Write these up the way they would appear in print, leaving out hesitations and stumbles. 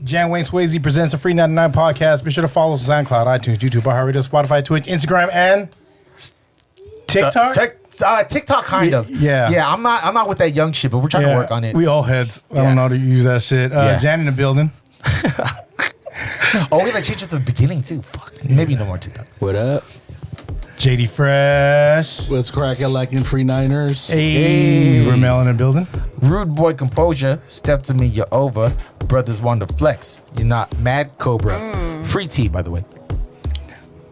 Jan Wayne Swayze presents the FREE99 podcast. Be sure to follow us on SoundCloud, iTunes, YouTube, iHeartRadio, Spotify, Twitch, Instagram, and TikTok. TikTok, kind of. Yeah. I'm not with that young shit, but we're trying to work on it. We all heads. I don't know how to use that shit. Jan in the building. Oh, we like change at the beginning too. Fuck. Maybe no more TikTok. What up? JD Fresh. What's cracking like in Free Niners? Hey. Rommel in the building. Rude boy composure. Step to me, you're over. Brothers want to flex. You're not mad Cobra. Free tea, by the way.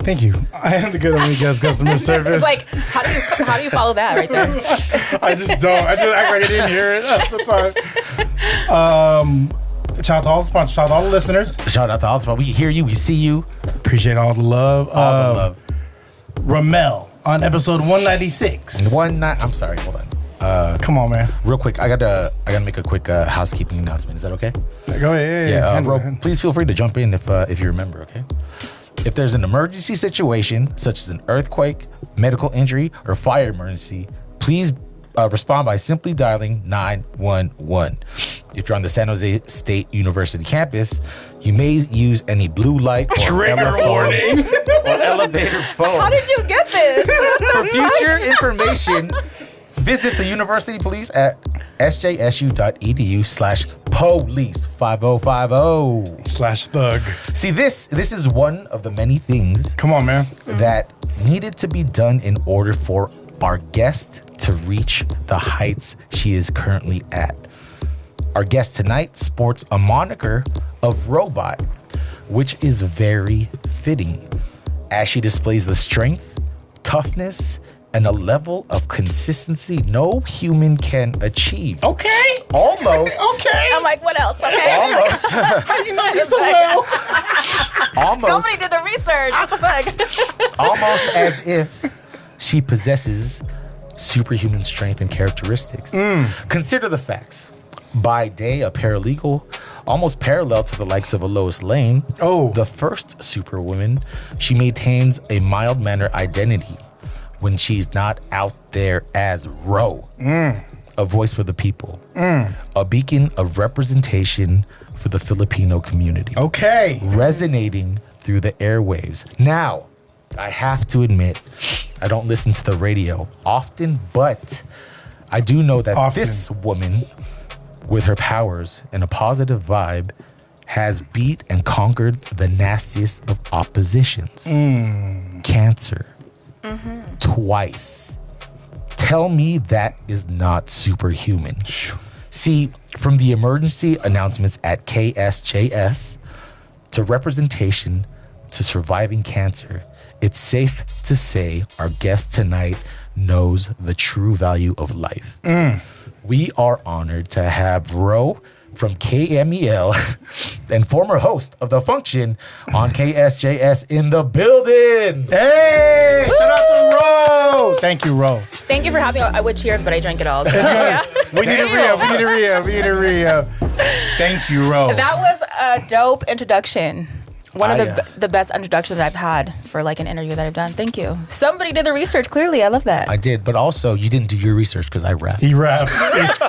Thank you. I am the good only guest customer service. It's like, how do you follow that right there? I just don't. I just act like I didn't hear it at the time. Shout out to all the sponsors. Shout out to all the listeners. Shout out to all the sponsors. We hear you. We see you. Appreciate all the love. All the love. Rommel on episode 196. I'm sorry. Hold on. Come on, man. Real quick, I gotta make a quick housekeeping announcement. Is that okay? Go ahead. Yeah. Bro, please feel free to jump in if you remember. Okay. If there's an emergency situation such as an earthquake, medical injury, or fire emergency, please respond by simply dialing 911. If you're on the San Jose State University campus, you may use any blue light or trigger warning or elevator phone. How did you get this? For future information, visit the university police at sjsu.edu/police 5050. /thug. See, this is one of the many things Come on, man. that needed to be done in order for our guest to reach the heights she is currently at. Our guest tonight sports a moniker of robot, which is very fitting as she displays the strength, toughness, and a level of consistency no human can achieve. Okay. Almost. Okay. I'm like, what else? Okay. Almost. How you know me so well? Almost. Somebody did the research. What the fuck? Almost as if she possesses superhuman strength and characteristics. Consider the facts. By day, a paralegal, almost parallel to the likes of a Lois Lane. Oh. The first superwoman, she maintains a mild-mannered identity when she's not out there as Ro, a voice for the people, a beacon of representation for the Filipino community. Okay. Resonating through the airwaves. Now, I have to admit, I don't listen to the radio often, but I do know that this woman, with her powers and a positive vibe, has beat and conquered the nastiest of oppositions. Cancer. Twice. Tell me that is not superhuman. See, from the emergency announcements at KSJS to representation to surviving cancer, it's safe to say our guest tonight knows the true value of life. We are honored to have Ro from KMEL and former host of The Function on KSJS in the building. Hey, shout out to Ro. Thank you, Ro. Thank you for having me. I would cheers, but I drank it all. So, We need a re-up. Thank you, Ro. That was a dope introduction. One of the best introductions I've had for like an interview that I've done. Thank you. Somebody did the research. Clearly, I love that. I did, but also you didn't do your research because I rap. He raps.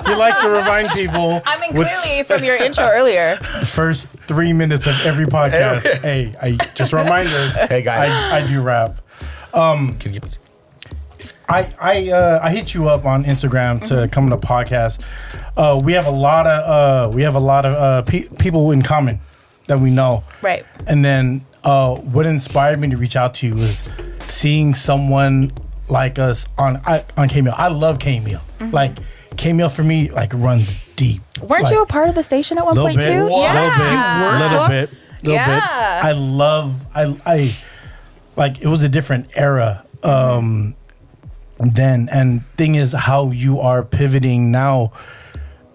He likes to remind people. I mean, clearly from your intro earlier. The first 3 minutes of every podcast. Hey, just a reminder. Hey guys, I do rap. can you give us? I hit you up on Instagram to come to the podcast. We have a lot of people in common that we know. Right. And then what inspired me to reach out to you was seeing someone like us on KMEL. I love KMEL. Like KMEL for me like runs deep. Weren't you a part of the station at one point too? Little bit. I love I like it was a different era then, and thing is how you are pivoting now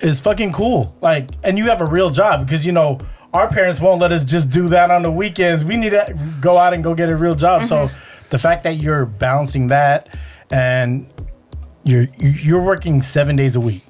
is fucking cool. Like, and you have a real job because you know our parents won't let us just do that on the weekends. We need to go out and go get a real job. So the fact that you're balancing that and you're working 7 days a week,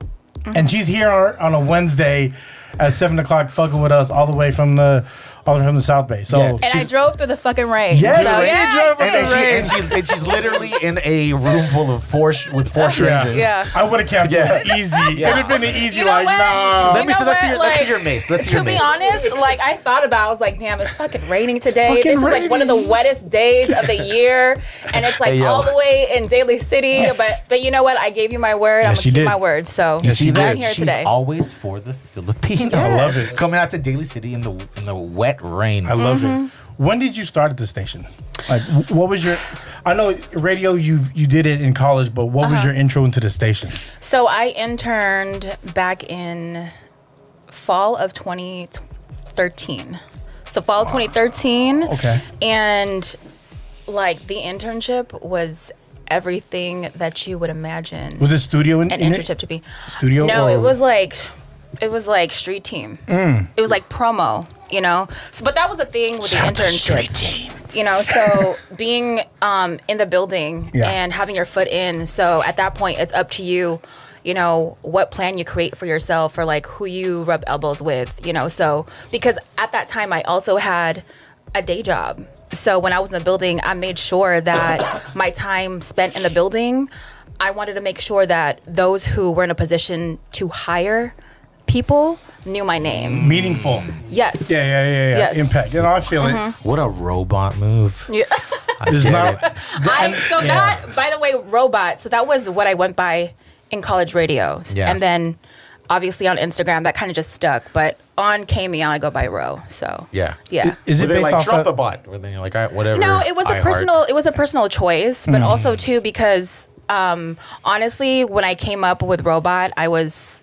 and she's here on a Wednesday at 7 o'clock fucking with us all the way from the all the way from the South Bay. So Yeah. And I drove through the fucking rain. Yes, So, you yeah, drove I in did. the rain. and she's literally in a room full of four strangers. Yeah. I would have canceled it easy. It'd have been an easy You know like, what? no. Let me see. Let's see Like, your mace. Let's see To your be mace. honest, like I thought about, I was like, damn, it's fucking raining today. fucking This is like one of the raining. wettest days of the year, and it's like Hey, yo. all the way in Daly City. But you know what? I gave you my word. I'm Yes, gonna you keep did. my word. So You see she that? did. I'm here She's today. always for the Filipinos. I love it. Coming out to Daly City in the wet rain. I love Mm-hmm. it. When did you start at the station? Like, what was your? I know radio. You did it in college, but what Uh-huh. was your intro into the station? So I interned back in fall of 2013. So fall of 2013. Okay. And like the internship was everything that you would imagine Was it studio in an it? internship to be. Studio? No, or- it was like street team. It was like promo, you know. So, but that was the thing with the internship. team. You know, so being in the building Yeah. and having your foot in. So at that point, it's up to you, you know, what plan you create for yourself or like who you rub elbows with, you know. So because at that time, I also had a day job. So when I was in the building, I made sure that my time spent in the building, I wanted to make sure that those who were in a position to hire people knew my name. Meaningful. Yes. Yeah. Yes. Mm-hmm. Impact. You know, I feel it. What a robot move. Yeah. It's get not. it. That, by the way, robot. So that was what I went by in college radio. Yeah. And then obviously on Instagram, that kind of just stuck. But on KMEL, I go by Row. So Yeah. yeah. Is Were it they based like off drop of, the bot? Or then you're like, all right, whatever. No, it was a iHeart. personal choice, but also too because honestly, when I came up with robot, I was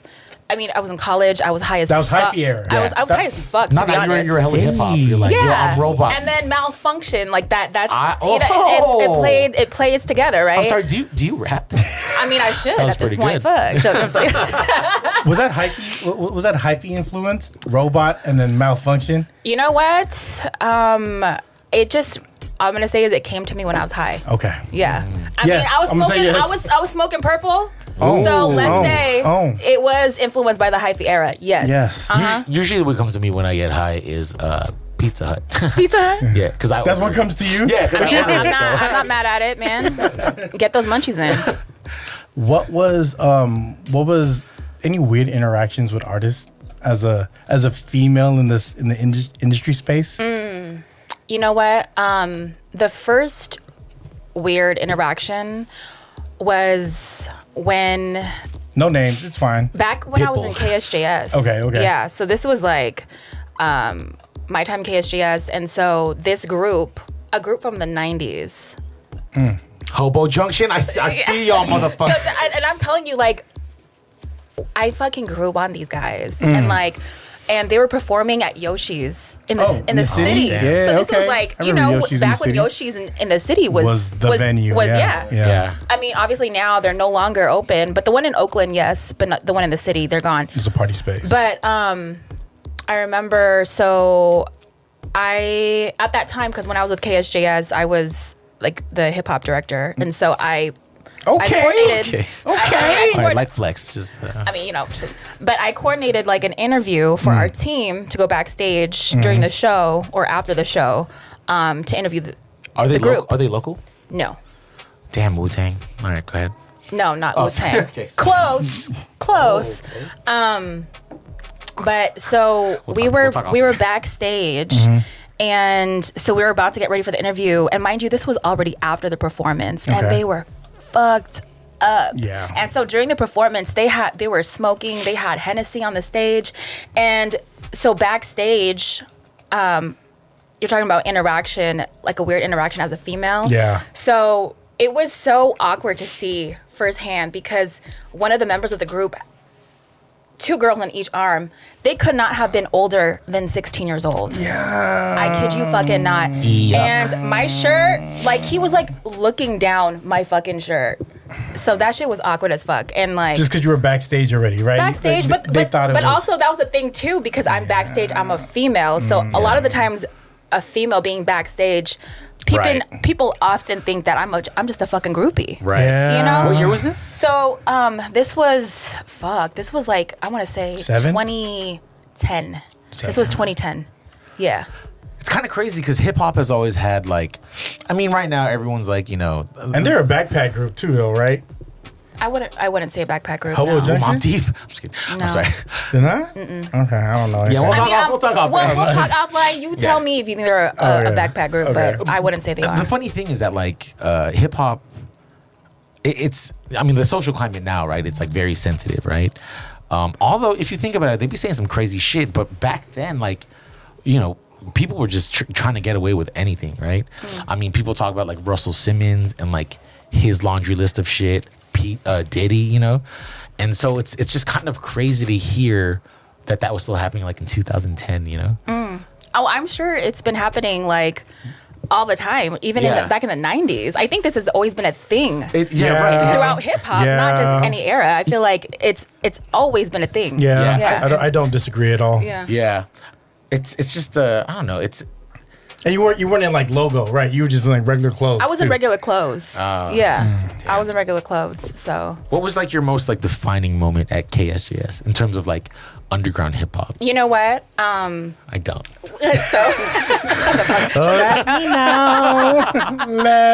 in college. I was high as That was fuck. hyphy era. I was Yeah. high as fuck. Not to be that honest. you're hella hip hop. You're like, yo, Yeah, I'm robot. and then malfunction like that. That's Oh. it plays together, right? I'm sorry, do you rap? I mean, I should was at this pretty point. good. Fuck. So I'm like, Was that hyphy? Was that hyphy influenced? Robot and then malfunction. you know what? It just. I'm gonna say is it came to me when I was high. Okay. Yeah. I Yes, mean, I was I'm gonna say smoking. yes. I was smoking purple. Oh, So let's say oh. it was influenced by the hyphy era. Yes. Yes. Usually what comes to me when I get high is Pizza Hut. Pizza Hut. Yeah, because I That's what comes to you. Yeah, because Yeah, I ordered it. I'm not mad at it, man. Get those munchies in. What was any weird interactions with artists as a female in the industry space? You know what? The first weird interaction was when No names. It's fine. back when I was in Pitbull. KSJS. Okay. Yeah, so this was like my time KSJS, and so this group, a group from the 90s. Hobo Junction. I see y'all, So, motherfuckers. and I'm telling you, like, I fucking grew up on these guys, and like. And they were performing at Yoshi's in the city. Yeah, So this okay. was like, I you remember know, Yoshi's in back the when city. Yoshi's in the city was the venue. Was Yeah. I mean, obviously now they're no longer open, but the one in Oakland, yes, but not the one in the city, they're gone. It's a party space. But I remember, so at that time, because when I was with KSJS, I was like the hip hop director, and so I coordinated. I All right, light flex. Just I mean, you know, but I coordinated like an interview for our team to go backstage during the show or after the show to interview are they the group. Are they local? No. Damn, Wu Tang. All right, go ahead. No, not sorry. Wu-Tang. Okay. Close. But so we were backstage, and so we were about to get ready for the interview. And mind you, this was already after the performance, and Okay. they were fucked up. Yeah. And so during the performance, they were smoking. They had Hennessy on the stage, and so backstage, you're talking about interaction, like a weird interaction as a female. Yeah. So it was so awkward to see firsthand because one of the members of the group, two girls on each arm, they could not have been older than 16 years old. yeah. I kid you fucking not. And my shirt, like he was like looking down my fucking shirt. So that shit was awkward as fuck. And like Just because you were backstage already, right? backstage, Like, but they thought it was. also that was the thing too, because I'm backstage, I'm a female. So a lot of the times a female being backstage, people often think that I'm just a fucking groupie. Right. Yeah. You know? What year was this? So this was like, I want to say 7? 2010. This was 2010. Yeah. It's kind of crazy because hip hop has always had like, I mean, right now everyone's like, you know, And they're a backpack group too, though, right? I wouldn't say a backpack group. Hobo No. Junction? I'm deep. I'm just kidding. No. I'm sorry. Did I? Okay, I don't know. Yeah, we'll talk. We'll talk offline. We'll talk offline. You tell me if you think they're a backpack group, Okay. but I wouldn't say they are. The funny thing is that like hip hop, it's I mean the social climate now, right? It's like very sensitive, right? Although if you think about it, they'd be saying some crazy shit, but back then, like, you know, people were just trying to get away with anything, right? I mean, people talk about like Russell Simmons and like his laundry list of shit, Diddy, you know, and so it's just kind of crazy to hear that was still happening like in 2010, you know. Oh, I'm sure it's been happening like all the time, even back in the 90s. I think this has always been a thing Right. throughout hip hop, not just any era. I feel like it's always been a thing. Yeah. I don't disagree at all. Yeah. It's just I don't know. It's And you weren't in like logo, right? You were just in like regular clothes. I was in too. regular clothes. I was in regular clothes. So what was like your most like defining moment at KSJS in terms of like underground hip hop? you know what? I don't. So Let me know.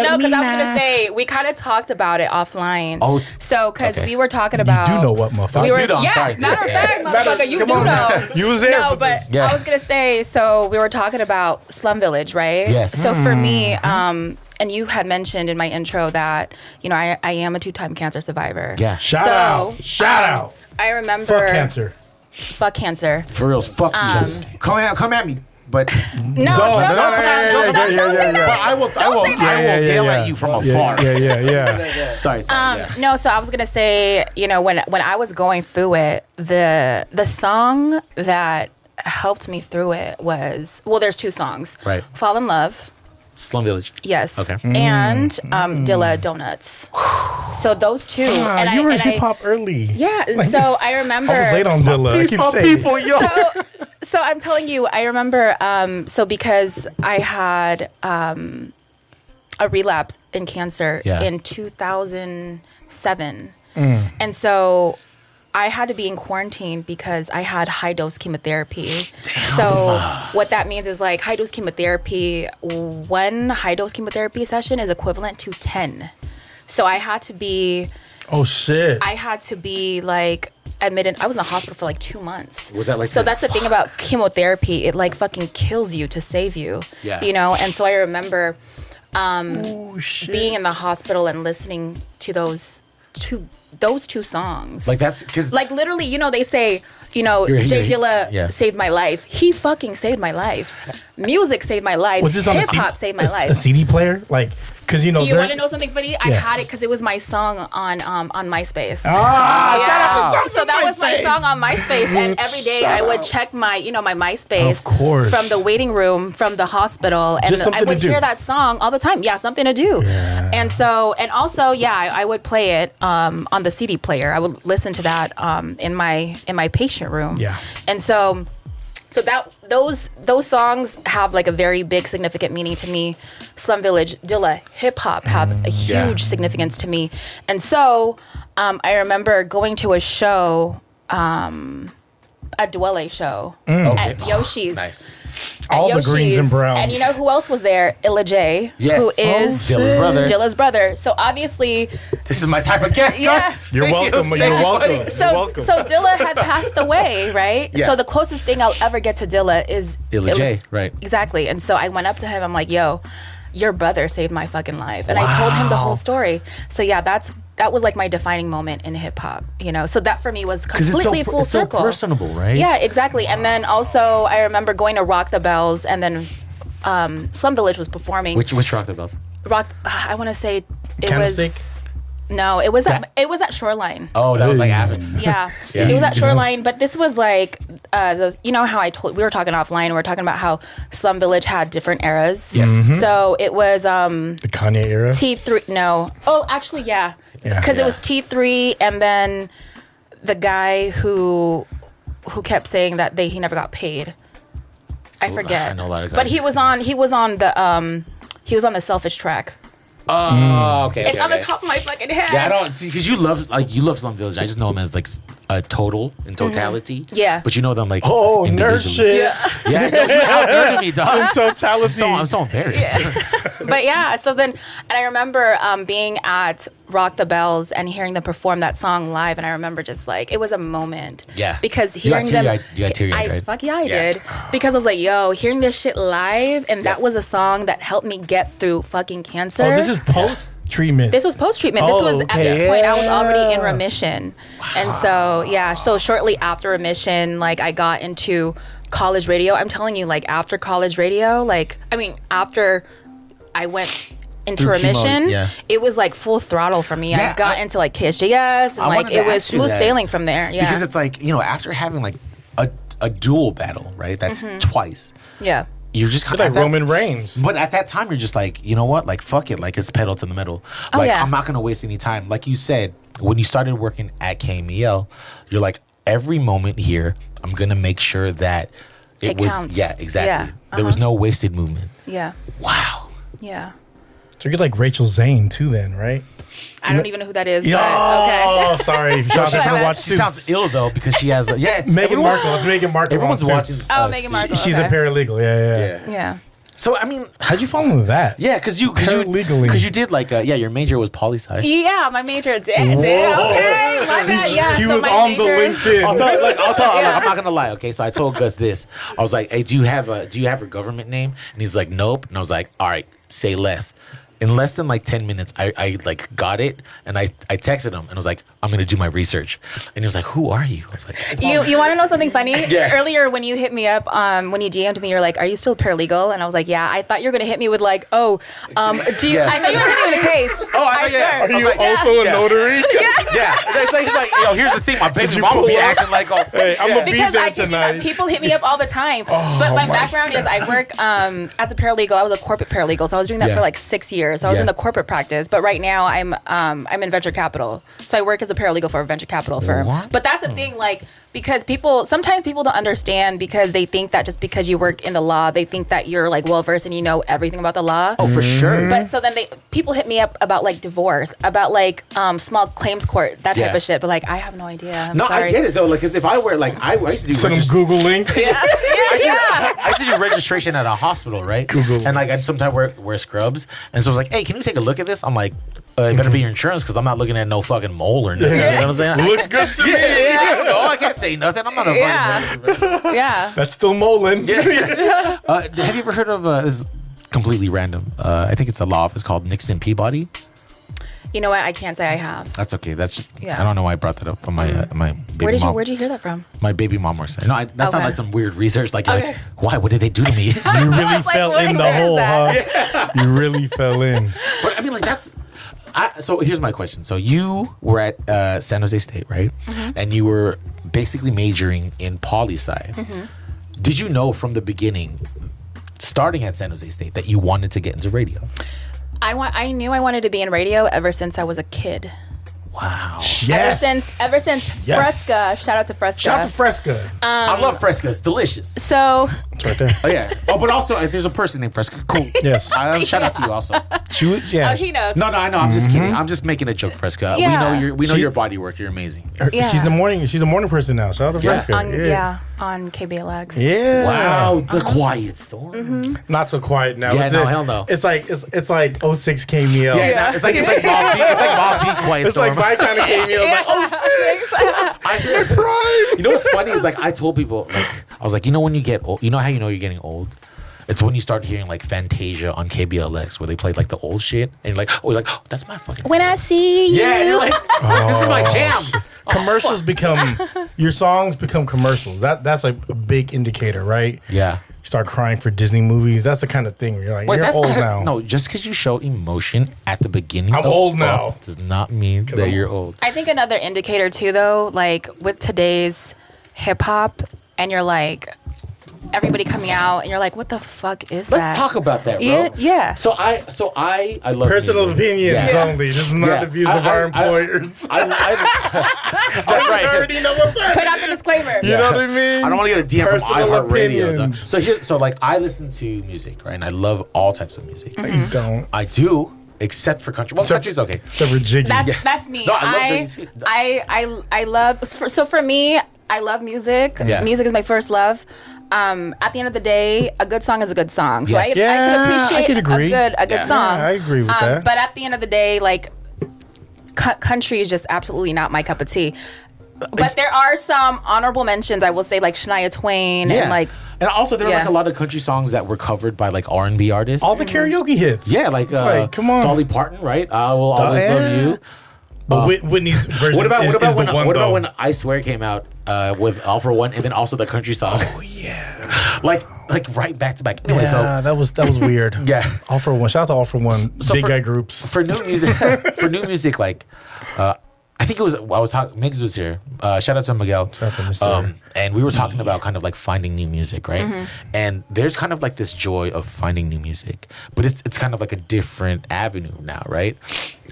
no, because I was gonna say we kind of talked about it offline. Oh, so because okay. we were talking about. You do know what, motherfucker. We were, do know, I'm yeah, sorry. matter of fact, motherfucker, you Come do on. know. You was there No, for but this. Yeah. I was gonna say. So we were talking about Slum Village, right? Yes. So for me, and you had mentioned in my intro that I am a 2-time cancer survivor. Yeah. Shout out. I remember. Fuck cancer. Fuck cancer. For reals, fuck you. Come at me. But No, yeah. but I will yell at you from afar. Yeah. Sorry. Yeah. No, so I was gonna say, when I was going through it, the song that helped me through it was there's 2 songs. Right. Fall in Love. Slum Village. Yes. Okay. And Dilla Donuts. So those 2. And you were and hip hop early. Yeah. So I remember. I was late on Dilla. I keep saying. people, yo. So I'm telling you, I remember. So because I had a relapse in cancer in 2007, and so I had to be in quarantine because I had high dose chemotherapy. So what that means is like high dose chemotherapy, 1 high dose chemotherapy session is equivalent to 10. So I had to be. Oh shit. I had to be like admitted. I was in the hospital for like 2 months. Was that like? So that's the thing about chemotherapy. It like fucking kills you to save you. Yeah. And so I remember Oh shit. being in the hospital and listening to those two songs. Like that's because Like literally, they say, Jay Dilla saved my life. He fucking saved my life. Music saved my life. Was this on a Hip hop saved my A life. CD player, like, because You want to know something funny? I had it because it was my song on MySpace. Shout out to songs So on that was my MySpace. song on MySpace, and every day I would check my MySpace Of course. from the waiting room from the hospital, and Just I something would to do. hear that song all the time. Yeah, something to do. Yeah. And also, I would play it on the CD player. I would listen to that in my patient room. Yeah. And so that those songs have like a very big significant meaning to me. Slum Village, Dilla, hip hop have a huge significance to me. And so I remember going to a show, a Dwelle show at Yoshi's. nice. All the greens and browns. And you know who else was there? Illa J, Yes. who is Dilla's brother. Dilla's brother. So obviously, This is my type of guest, Yeah. Gus. You're Thank welcome. you. You're Thank you, welcome. buddy. so You're welcome. so Dilla had passed away, right? Yeah. So the closest thing I'll ever get to Dilla is Illa J, right. Exactly. And so I went up to him. I'm like, yo, your brother saved my fucking life. And I told him the whole story. So yeah, that was like my defining moment in hip hop, So that for me was completely full circle. so personable, right? Yeah, exactly. And then also I remember going to Rock the Bells, and then Slum Village was performing. Which Rock the Bells? I want to say it Candlestick? was. No, it was at Shoreline. Oh, that was like after. Yeah, it was at Shoreline, but this was like how we were talking offline. We were talking about how Slum Village had different eras. Yes. So it was The Kanye era. T3. No, oh, actually, yeah, Yeah. because it was T3, and then the guy who kept saying that he never got paid. I forget. I know a lot of guys. But he was on the Selfish track. Oh, okay. It's on the top of my fucking head. Yeah, I don't see because you love Slum Village. I just know him as like total in totality. Yeah. But you know them like Oh, nerd individually. shit. Yeah, no, you out-nerded me, In dog. totality. I'm so embarrassed. But yeah, so then, and I remember being at Rock the Bells and hearing them perform that song live, and I remember just like, it was a moment. Yeah. Because You got hearing them, you got teary-eyed, right? fuck yeah, I did. Because I was like, yo, hearing this shit live, and that Yes. was a song that helped me get through fucking cancer. Oh, this is post treatment. This was post-treatment. Oh, This was, at okay, this point, I was already in yeah. remission. And so, yeah, so shortly after remission, like, I got into college radio. I'm telling you, like, after college radio, like, I mean, after I went into Through chemo, remission, yeah. it was, like, full throttle for me. Yeah, I got into, like, KSJS, and, I like, wanted to it was ask you smooth that. sailing from there. Yeah. Because it's like, you know, after having like a dual battle, right? That's twice. yeah. You're just It's like at that- Roman Reigns. But at that time, you're just like, you know what? Like, fuck it. Like, it's pedal to the metal. Oh, Like, yeah. I'm not going to waste any time. Like you said, when you started working at KMEL, you're like, every moment here, I'm going to make sure that It was. counts. Yeah, exactly. Yeah. There was no wasted movement. Yeah. Wow. Yeah. So you're like Rachel Zane too, then, right? I don't even know who that is, Yeah. but okay. Oh, sorry. Shout out She to sounds, watch she sounds ill, though, because she has, yeah. Meghan everyone- Markle. It's Meghan Markle. Everyone's on watching. Suits. Oh, Meghan Markle. She's a okay. paralegal. Yeah. Yeah. Yeah. So, I mean, How'd you fall into that? yeah, because you Legally. did like, your major was poli-sci. Yeah, my major did. Okay, my bad. Yeah, He so was my on the major- LinkedIn. I'll tell. Like, Yeah. I'm not gonna lie. Okay, so I told Gus this. I was like, "Hey, do you have a government name?" And he's like, "Nope." And I was like, "All right, say less." In less than like 10 minutes, I like got it, and I texted him and I was like, "I'm gonna do my research." And he was like, "Who are you?" I was like, You want to know something funny? Yeah. Earlier when you hit me up, when you DM'd me, you're like, "Are you still paralegal?" And I was like, "Yeah." I thought you were gonna hit me with like, "Oh, do you?" Yeah. I thought you were hitting me with a case. "Oh, I thought, yeah." swear. I was Are you like, also a yeah. notary? Yeah. And he's like, "Yo, here's the thing. My baby you mama pull be up? acting like, oh, Hey, I'm gonna be Because there I kid you not, tonight. people hit me up all the time. But my background is I work as a paralegal. I was a corporate paralegal, so I was doing that Yeah. for like 6 years. So I was Yeah. in the corporate practice. But right now I'm in venture capital. So I work as a paralegal for a venture capital firm. What? But that's the thing, like, because sometimes people don't understand because they think that just because you work in the law, they think that you're like well versed and you know everything about the law. oh, for sure." But so then people hit me up about like divorce, about like small claims court, that type Yeah. of shit. But like I have no idea. I'm No, sorry. I get it though. Like, because if I were like, I used to do Send them Google links. I used to do registration at a hospital, right? Google. And like I'd sometimes wear scrubs, and so I was like, "Hey, can you take a look at this?" I'm like, "It better be your insurance because I'm not looking at no fucking mole or nothing." You know what I'm saying? Looks good to me. I don't know. I can't say nothing. I'm not a Yeah. Yeah. That's still Molin. Have you ever heard of this? Is completely random. I think it's a law office called Nixon Peabody. You know what? I can't say I have. That's okay. That's Yeah. I don't know why I brought that up. On my my baby mom. Where'd you hear that from? My baby mom works there. No, that's not Okay. like some weird research. Like, you're Okay. like, why? What did they do to me? You really like, fell what in the is hole, that? huh? You really fell in. But I mean, like so here's my question. So you were at San Jose State, right? Mm-hmm. And you were basically majoring in poli-sci. Mm-hmm. Did you know from the beginning, starting at San Jose State, that you wanted to get into radio? I knew I wanted to be in radio ever since I was a kid. Wow. Yes. Ever since Yes. Fresca. Shout out to Fresca. Shout out to Fresca. I love Fresca. It's delicious. So It's right there. Oh, yeah. Oh, but also, there's a person named Fresca. Cool. Yes. Shout out to you also. She was, yeah. he knows. No, I know. I'm just kidding. I'm just making a joke, Fresca. Yeah. We know She- your body work. You're amazing. Yeah. She's a morning person now. Shout out to Yeah. Fresca. on KBLX. Yeah. Wow. The quiet storm. Mm-hmm. Not so quiet now. Yeah, It's no, a- hell no. It's like 06 KMEL. Yeah, no, it's like Bob Peak. It's like Bob Peak quiet It's like storm. my kind of KMEL. Like, oh, You know what's funny is like I told people like I was like, you know when you get old, you know how you know you're getting old? It's when you start hearing like Fantasia on KBLX where they play like the old shit and you're like, oh, that's my fucking When I see you. yeah, and you're like, this is my jam. commercials become your songs become commercials. That's like a big indicator, right? Yeah. You start crying for Disney movies. That's the kind of thing where you're like, Wait, you're that's old not, now. No, just because you show emotion at the beginning, I'm of old fuck now. does not mean that I'm you're old. I think another indicator too, though, like with today's hip hop, and you're like, everybody coming out, and you're like, what the fuck is that? Let's talk about that, bro. Yeah. So I love Personal music. opinions Yeah. only. This is not Yeah. the views of our employers. That's right. already know what's happening. Put out the disclaimer. You know what I mean? I don't want to get a DM from Personal iHeartRadio. opinions. So like I listen to music, right? And I love all types of music. You don't. I do. except for country. Well, country's okay. Except for Jiggy. That's me. No, I love Jiggy. I love. So for me, I love music. Yeah. Music is my first love. At the end of the day, a good song is a good song. So Yes. I can appreciate I can agree. a good song. Yeah, I agree with that. But at the end of the day, like country is just absolutely not my cup of tea. But there are some honorable mentions. I will say, like Shania Twain and like. And also, there were like Yeah. a lot of country songs that were covered by like R&B artists. All the karaoke hits. Yeah, like come on. Dolly Parton, right? I will always love you. But Whitney's version What about is the one, what though. about when I Swear came out with All for One, and then also the country song? Oh, yeah. like right back to back. Anyway, Yeah, that was weird. Yeah. All for One. Shout out to All for One. So Big for- guy groups. for new music, like I think it was I was talking. Migs was here. Shout out to Miguel. Shout out to Mr. And we were talking about kind of like finding new music, right? And there's kind of like this joy of finding new music, but it's kind of like a different avenue now, right?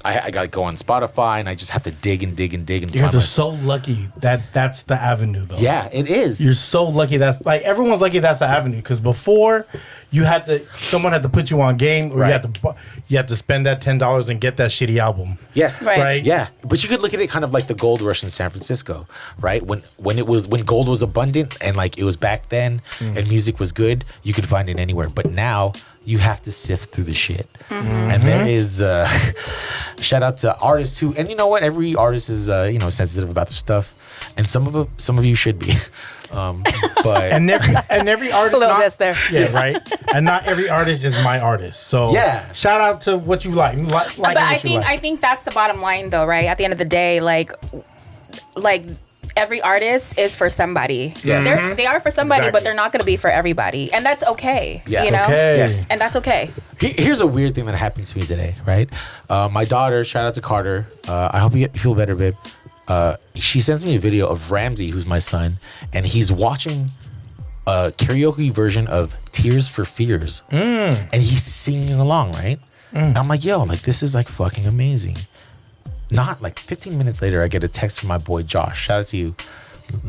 I gotta go on Spotify and I just have to dig and dig and dig and You guys find are so lucky that that's the avenue, though. yeah, it is. You're so lucky that's like everyone's lucky that's the avenue because before someone had to put you on game or Right. you had to spend that $10 and get that shitty album. Yes. Right. Yeah. But you could look at it kind of like the gold rush in San Francisco, right? When gold was abundant and like it was back then and music was good, you could find it anywhere. But now you have to sift through the shit. And there is shout out to artists who, and you know what? Every artist is sensitive about their stuff, and some of you should be. But And every artist A little bit there. Yeah, right. And not every artist is my artist. So Yeah. shout out to what you like. But I think that's the bottom line, though, right? At the end of the day, like every artist is for somebody. Yes. They are for somebody, Exactly. but they're not going to be for everybody, and that's okay. Yeah. You know, Okay. Yes. and that's okay. Here's a weird thing that happened to me today, right? My daughter, shout out to Carter. I hope you feel better, babe. She sends me a video of Ramsey, who's my son, and he's watching a karaoke version of Tears for Fears. And he's singing along, right? And I'm like, yo, like this is like fucking amazing. Not like 15 minutes later, I get a text from my boy Josh. Shout out to you,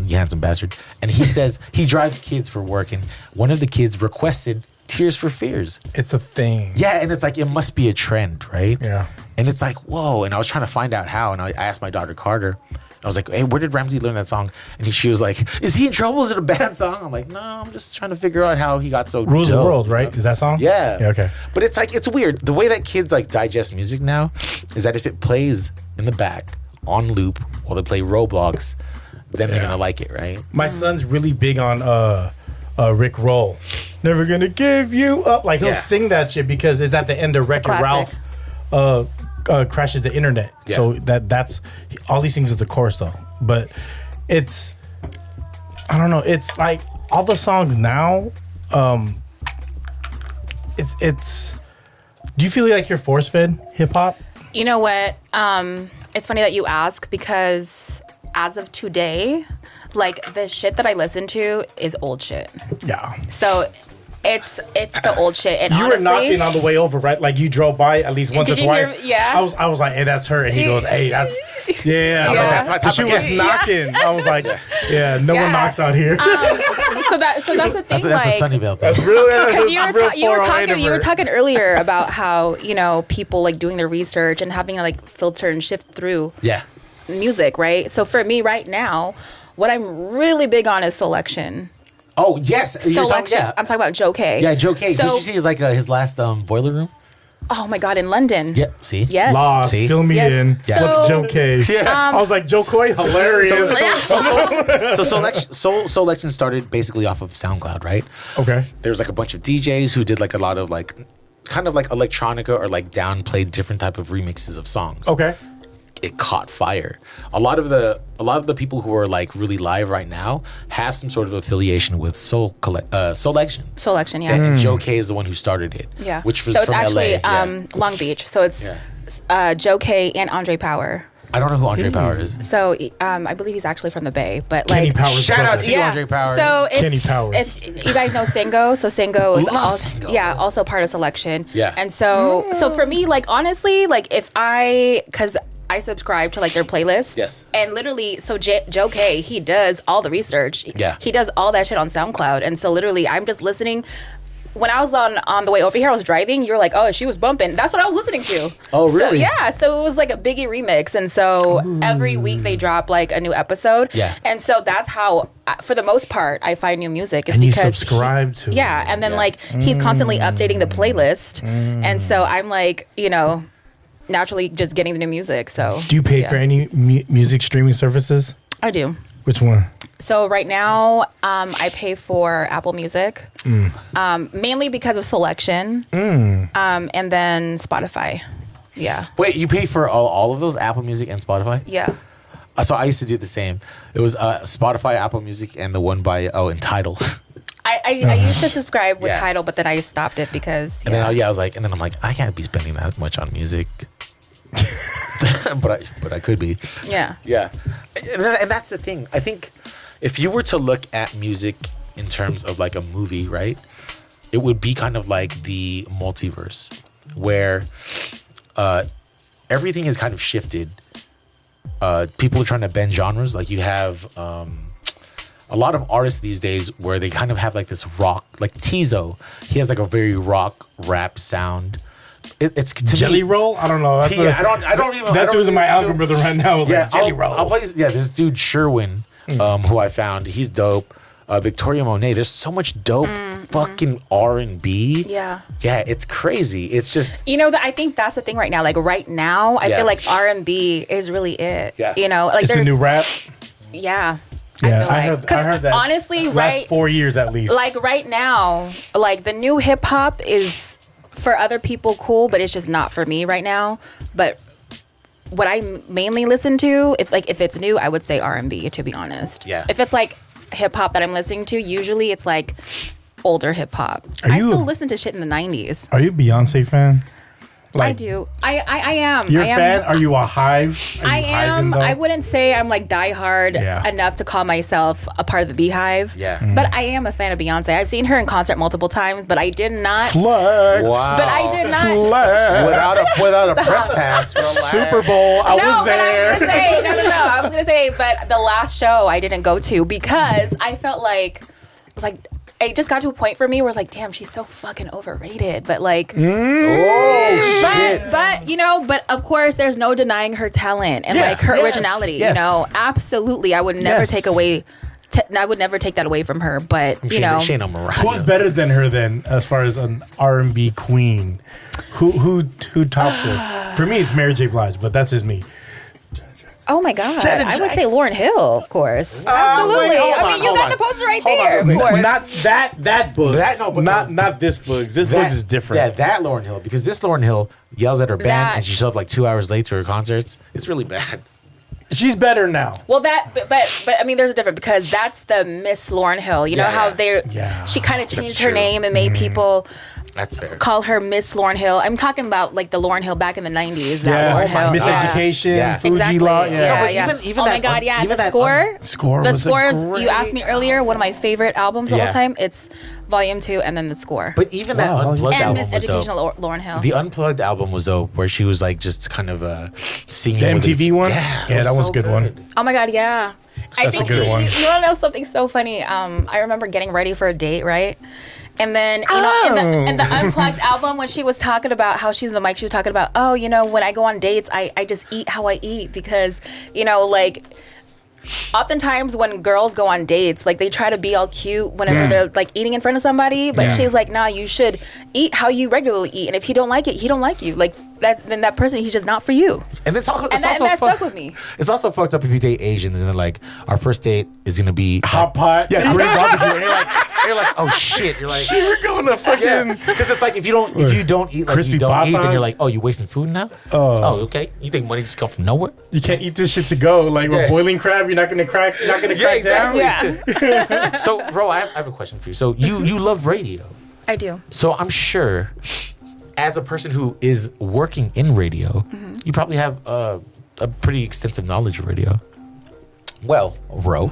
you handsome bastard. And he says he drives kids for work, and one of the kids requested Tears for Fears. It's a thing. Yeah, and it's like it must be a trend, right? Yeah. And it's like, whoa. And I was trying to find out how, and I asked my daughter Carter. I was like, hey, where did Ramsey learn that song? And she was like, is he in trouble? Is it a bad song? I'm like, no, I'm just trying to figure out how he got so Rules of the dope, World, you know? right? Is that song? Yeah. Yeah, okay. But it's like, it's weird. The way that kids like digest music now is that if it plays in the back on loop while they play Roblox, then they're gonna like it, right? My son's really big on Rick Roll. Never gonna give you up. Like he'll Yeah. sing that shit because it's at the end of Wreck-It Ralph classic. crashes the internet. Yeah. So that's all he sings is the chorus though. But it's I don't know, it's like all the songs now, it's do you feel like you're force fed hip hop? You know what? It's funny that you ask because as of today, like the shit that I listen to is old shit. Yeah. So it's the old shit. And You honestly, were knocking on the way over, right? Like you drove by at least once or Did you twice. hear- yeah. I was like, hey, that's her. And he goes, hey, that's yeah. I was like, Yeah. that's my type. She was knocking. I was like, yeah, no one Yeah. knocks out here. so that's the thing. That's a like, Sunnyvale thing. That's really because you were oh talking earlier about how people like doing their research and having to like filter and shift through Yeah. music, right? So for me right now, what I'm really big on is selection. Oh, yes. You're Selection. talking, I'm talking about Joe K. yeah, Joe K. Did So, you see his last Boiler Room? oh my God, in London. Yep. See? Yes. Lost, See? fill me Yes. in. Yeah. What's So, Joe K? Yeah. I was like, Joe Coy, hilarious. So Selection started basically off of SoundCloud, right? Okay. There was like a bunch of DJs who did like a lot of like kind of like electronica or like downplayed different type of remixes of songs. Okay. It caught fire. A lot of the people who are like really live right now have some sort of affiliation with Selection. Selection, yeah. And Joe K is the one who started it. Yeah. Which was so it's from actually LA. Yeah. Long Beach. So it's Joe K and Andre Power. I don't know who Andre Power is. So I believe he's actually from the Bay, but Kenny like Powers. Shout out brother. to you, Andre Power. So it's, Kenny Powers. It's you guys know Singo. So Singo is Love also Singo. also part of Selection. Yeah. And so for me, like honestly, like because I subscribe to like their playlist. Yes. And literally, so Joe K, he does all the research. Yeah. He does all that shit on SoundCloud, and so literally, I'm just listening. when I was on the way over here, I was driving. You were like, "Oh, she was bumping." That's what I was listening to. Oh, So, really? yeah. So it was like a Biggie remix, and so every week they drop like a new episode. Yeah. And so that's how, for the most part, I find new music. Is And you because subscribe to it. Yeah, and then like he's constantly updating the playlist, and so I'm like, naturally just getting the new music. So Do you pay for any music streaming services? I do. Which one? So right now, I pay for Apple Music, mainly because of selection, and then Spotify. Yeah. Wait, you pay for all of those, Apple Music and Spotify? Yeah. So I used to do the same. It was Spotify, Apple Music, and the one by Tidal. I used to subscribe with Yeah. Tidal, but then I stopped it because And then I was like, I'm like, I can't be spending that much on music. but I could be. yeah. Yeah. And that's the thing. I think if you were to look at music in terms of like a movie, right? It would be kind of like the multiverse where everything has kind of shifted. People are trying to bend genres. Like you have a lot of artists these days where they kind of have like this rock, like Tizo. He has like a very rock rap sound. It's to Jelly me, Roll? I don't know. That's I don't even. That's who's in my algorithm right now. Yeah, Like Jelly Roll. I'll play. Yeah, this dude Sherwin, who I found, he's dope. Victoria Monet. There's so much dope fucking R&B. Yeah. Yeah, it's crazy. It's just I think that's the thing right now. Like right now, I Yeah. feel like R&B is really it. Yeah. Like It's the there's new rap. Yeah. Yeah, feel like. I heard that. Honestly, last right. 4 years at least. Like right now, like the new hip hop is for other people cool, but it's just not for me right now. But what I mainly listen to, if it's new, I would say R&B, to be honest. Yeah. If it's like hip hop that I'm listening to, usually it's like older hip hop. Are I you- still listen to shit in the 90s. Are you a Beyonce fan? I do. I am. You're I a am. fan? Are you a hive? Are I you am. hiving, though? I wouldn't say I'm like diehard Yeah. enough to call myself a part of the Beehive. Yeah. But I am a fan of Beyonce. I've seen her in concert multiple times, but I did not. Flex. wow. But I did not. Flex. without a press pass. Relax. Super Bowl. I was But there. I was gonna say no. I was gonna say, but the last show I didn't go to because I felt like it just got to a point for me where it's like, damn, she's so fucking overrated. But like, Oh shit. but of course, there's no denying her talent and Yes, like her yes, originality. yes. Absolutely, I would never Yes. take away. I would never take that away from her. But She ain't no Mariah. Who's better than her then, as far as an R&B queen? Who tops it? For me, it's Mary J. Blige, but that's just me. oh my god, Janet I would say Jackson. Lauryn Hill, of course. wait, Absolutely. hold I on, mean, you hold got on. the poster right Hold on, there. real Of quick. course. Not that book. but not this book. This book is different. Yeah, that Lauryn Hill, because this Lauryn Hill yells at her band That- and she shows up like 2 hours late to her concerts. It's really bad. She's better now. Well, but I mean, there's a difference because that's the Miss Lauryn Hill. You know Yeah, how yeah. Yeah. she kind of changed That's her true. name and made people That's fair. call her Miss Lauryn Hill. I'm talking about like the Lauryn Hill back in the 90s. That Lauryn Hill. Miseducation, Yeah. Fuji Exactly. Law. Yeah, Yeah. but yeah. even oh my that God, yeah. even The that score. Score The was a scores. great You asked me earlier. One of my favorite albums of Yeah. all time. It's Volume 2 and then the score. But even Wow, that Unplugged and album was dope. Miseducational Lauryn Hill. The Unplugged album was dope, where she was like just kind of singing. The with MTV one? Yeah, Yeah, it that was a so good one. Oh my God, yeah. I That's a think good one. You want to know something so funny? I remember getting ready for a date, right? And then, in the Unplugged album, when she was talking about how she's in the mic, she was talking about, when I go on dates, I just eat how I eat because, like, oftentimes when girls go on dates, like, they try to be all cute whenever they're, like, eating in front of somebody. But she's like, nah, you should eat how you regularly eat. And if he don't like it, he don't like you. Like, then that person, he's just not for you. And it's also, And that stuck with me. It's also fucked up if you date Asians and they're like, our first date is gonna be Hot pot. Yeah, Korean barbecue. And you're like, oh shit. You're like, Shit, we're going to fucking. because it's like if you don't eat like Crispy you don't eat, Papa? then you're like, oh, you wasting food now? Oh, okay. You think money just come from nowhere? You can't eat this shit to go. Like Yeah. with boiling crab, you're not gonna crack. You're not gonna crack down. Yeah, So, bro, I have a question for you. So you love radio. I do. So I'm sure, as a person who is working in radio, you probably have a pretty extensive knowledge of radio. Well, Ro,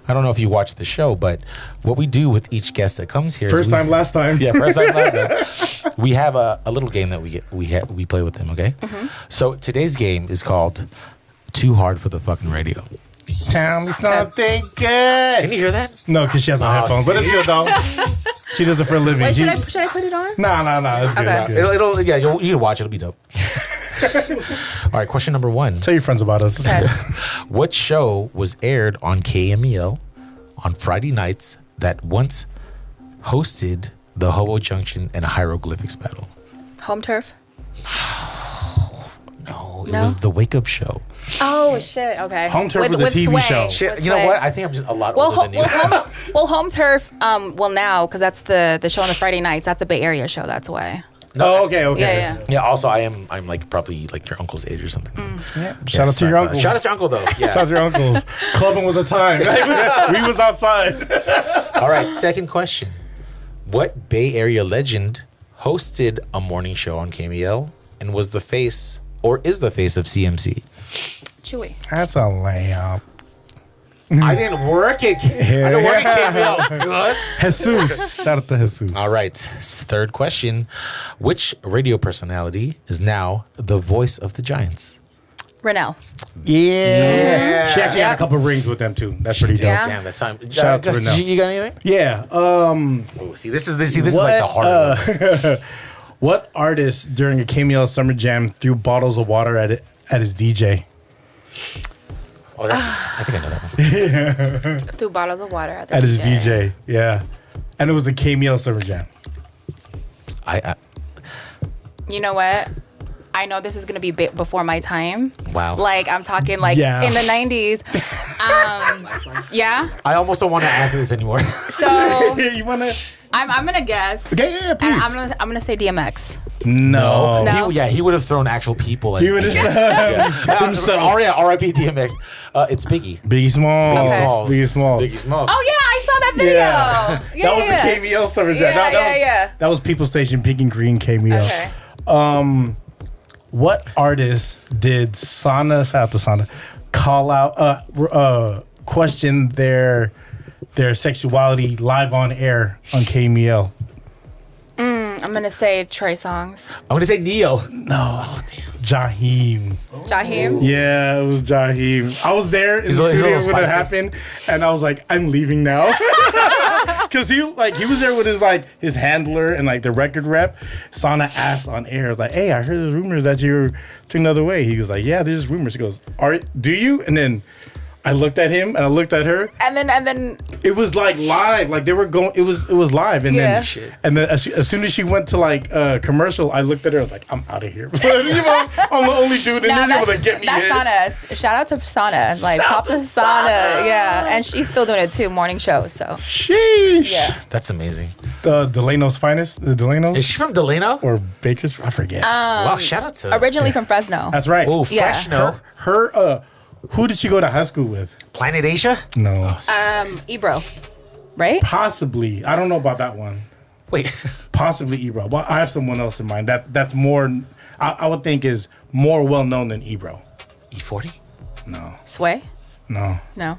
I don't know if you watch the show, but what we do with each guest that comes here, First time, last time. yeah, first time, last time. We have a little game that we play with them. Okay, so today's game is called "Too Hard for the Fucking Radio." Tell me something Can good. you hear that? No, because she has on Oh, headphones, but it's see? good though. She does it for a living. Wait, She- should I put it on? Nah. It's good. Okay. It's good. It'll yeah, you can watch. It'll be dope. All right, question number 1. Tell your friends about us. Okay. What show was aired on KMEL on Friday nights that once hosted the Hobo Junction and a hieroglyphics battle? Home turf. No, it No? was the Wake Up Show. Oh shit. Okay. Home Turf was a TV Sway. show. Shit, With you know Sway. what? I think I'm just a lot Well, older than you. home turf. Well, now because that's the show on the Friday nights. That's the Bay Area show. That's why. Oh, okay. Yeah. Yeah. Also, I'm like probably like your uncle's age or something. Yeah. Shout out to your uncle. Shout out to your uncle though. Yeah. Shout out to your uncles. Clubbing was a time. We was outside. All right. Second question: what Bay Area legend hosted a morning show on KMEL and was the face or is the face of CMC? Chewy. That's a layup. I didn't work it. I didn't work at KMEL. Gus. Jesus. Shout out to Jesus. All right. Third question: which radio personality is now the voice of the Giants? Renell. Yeah. She actually had a couple rings with them too. That's pretty dope. Yeah. Damn, that's time. Shout out to Gus, Renell. you got anything? Yeah. Oh, see, this is like the hard one. What artist during a KMEL Summer Jam threw bottles of water at his DJ? Oh, I think I know that one. Threw bottles of water at the At his DJ. Yeah. And it was the KMEL Summer Jam. I You know what? I know this is gonna be before my time. wow. Like I'm talking like Yeah. in the 90s. Yeah. I almost don't want to answer this anymore. So You wanna? I'm gonna guess. Okay, yeah, please. And I'm gonna say DMX. No. No. He would have thrown actual people. As He would have himself. Yeah, R.I.P. DMX. It's Biggie. Biggie Smalls. Okay. Biggie Smalls. Biggie Smalls. Oh yeah, I saw that video. Yeah. That was the KMEL Summer Jam. Yeah. That was People Station Pink and Green KMEL. Okay. What artist did Sana, shout out to Sana, call out, question their sexuality live on air on KMEL? I'm gonna say Trey Songz. I'm gonna say Neo. No. Jaheim. Jaheim. Yeah, it was Jaheim. I was there in the He's a studio little when it spicy. happened, and I was like, I'm leaving now. Because he was there with his handler and like the record rep. Sana asked on air, like, hey, I heard there's rumors that you're doing the other way. He was like, yeah, there's rumors. He goes, do you? And then I looked at him and I looked at her. And then It was like live, like they were going. It was live, and Yeah. then as soon as she went to like commercial, I looked at her I was like, I'm out of here. I'm the only dude in there able to get me in. that's Sana. Shout out to Sana. Like Shout props out to to Sana. Sana. Yeah, and she's still doing it too. Morning show. So Sheesh. yeah. That's amazing. The Delano's finest, the Delano Is she from Delano? or Baker's, I forget. Wow, shout out to Originally from Fresno. That's right. Oh, Yeah. fresh no. Her who did she go to high school with? Planet Asia? No, Ebro, right? possibly. I don't know about that one. Wait. Possibly Ebro, but I have someone else in mind that's more. I would think is more well known than Ebro. E40? No, Sway? no. No.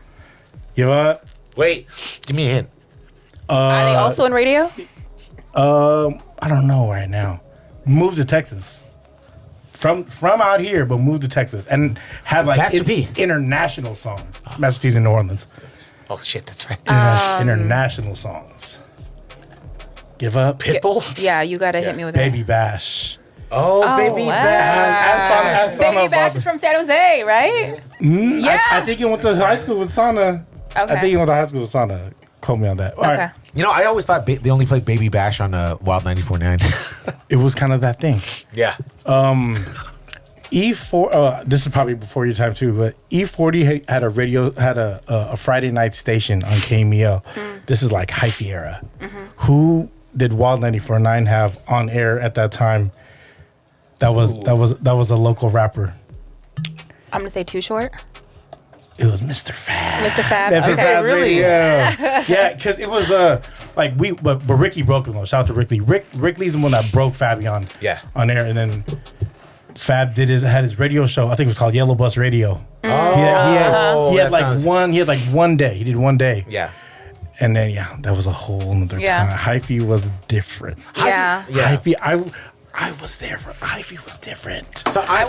You know what? Wait. Give me a hint. Are they also in radio? I don't know right now. Moved to Texas. From out here, but moved to Texas and had like Master P. international songs. Master T's in New Orleans. Oh, shit, that's right. International songs. Give up. Pitbull? Yeah, you gotta hit me with Baby that. Bash. Oh, Baby wow. Bash. Ask Sana Baby about Bash it. is from San Jose, right? Yeah. I think he went to high school with Sana. I Okay. think he went to high school with Sana. Quote me on that. All Okay. right. You know, I always thought they only played Baby Bash on Wild 94.9. It was kind of that thing. Yeah. E4. This is probably before your time too, but E40 had a Friday night station on KMEL. This is like hyphy era. Who did Wild 94.9 have on air at that time? That was a local rapper. I'm gonna say Too Short. It was Mr. Fab. Mr. Fab. That's Okay. Fab, really? Yeah, yeah, because it was but Ricky broke him though. Shout out to Rick Lee. Rick Lee's the one that broke Fabian. Yeah. On air, and then Fab had his radio show. I think it was called Yellow Bus Radio. He had like one day. He did one day. Yeah. And then that was a whole nother Yeah. time. Hyphy was different. Yeah. Yeah. Hyphy, I was there for Hyphy was different. So I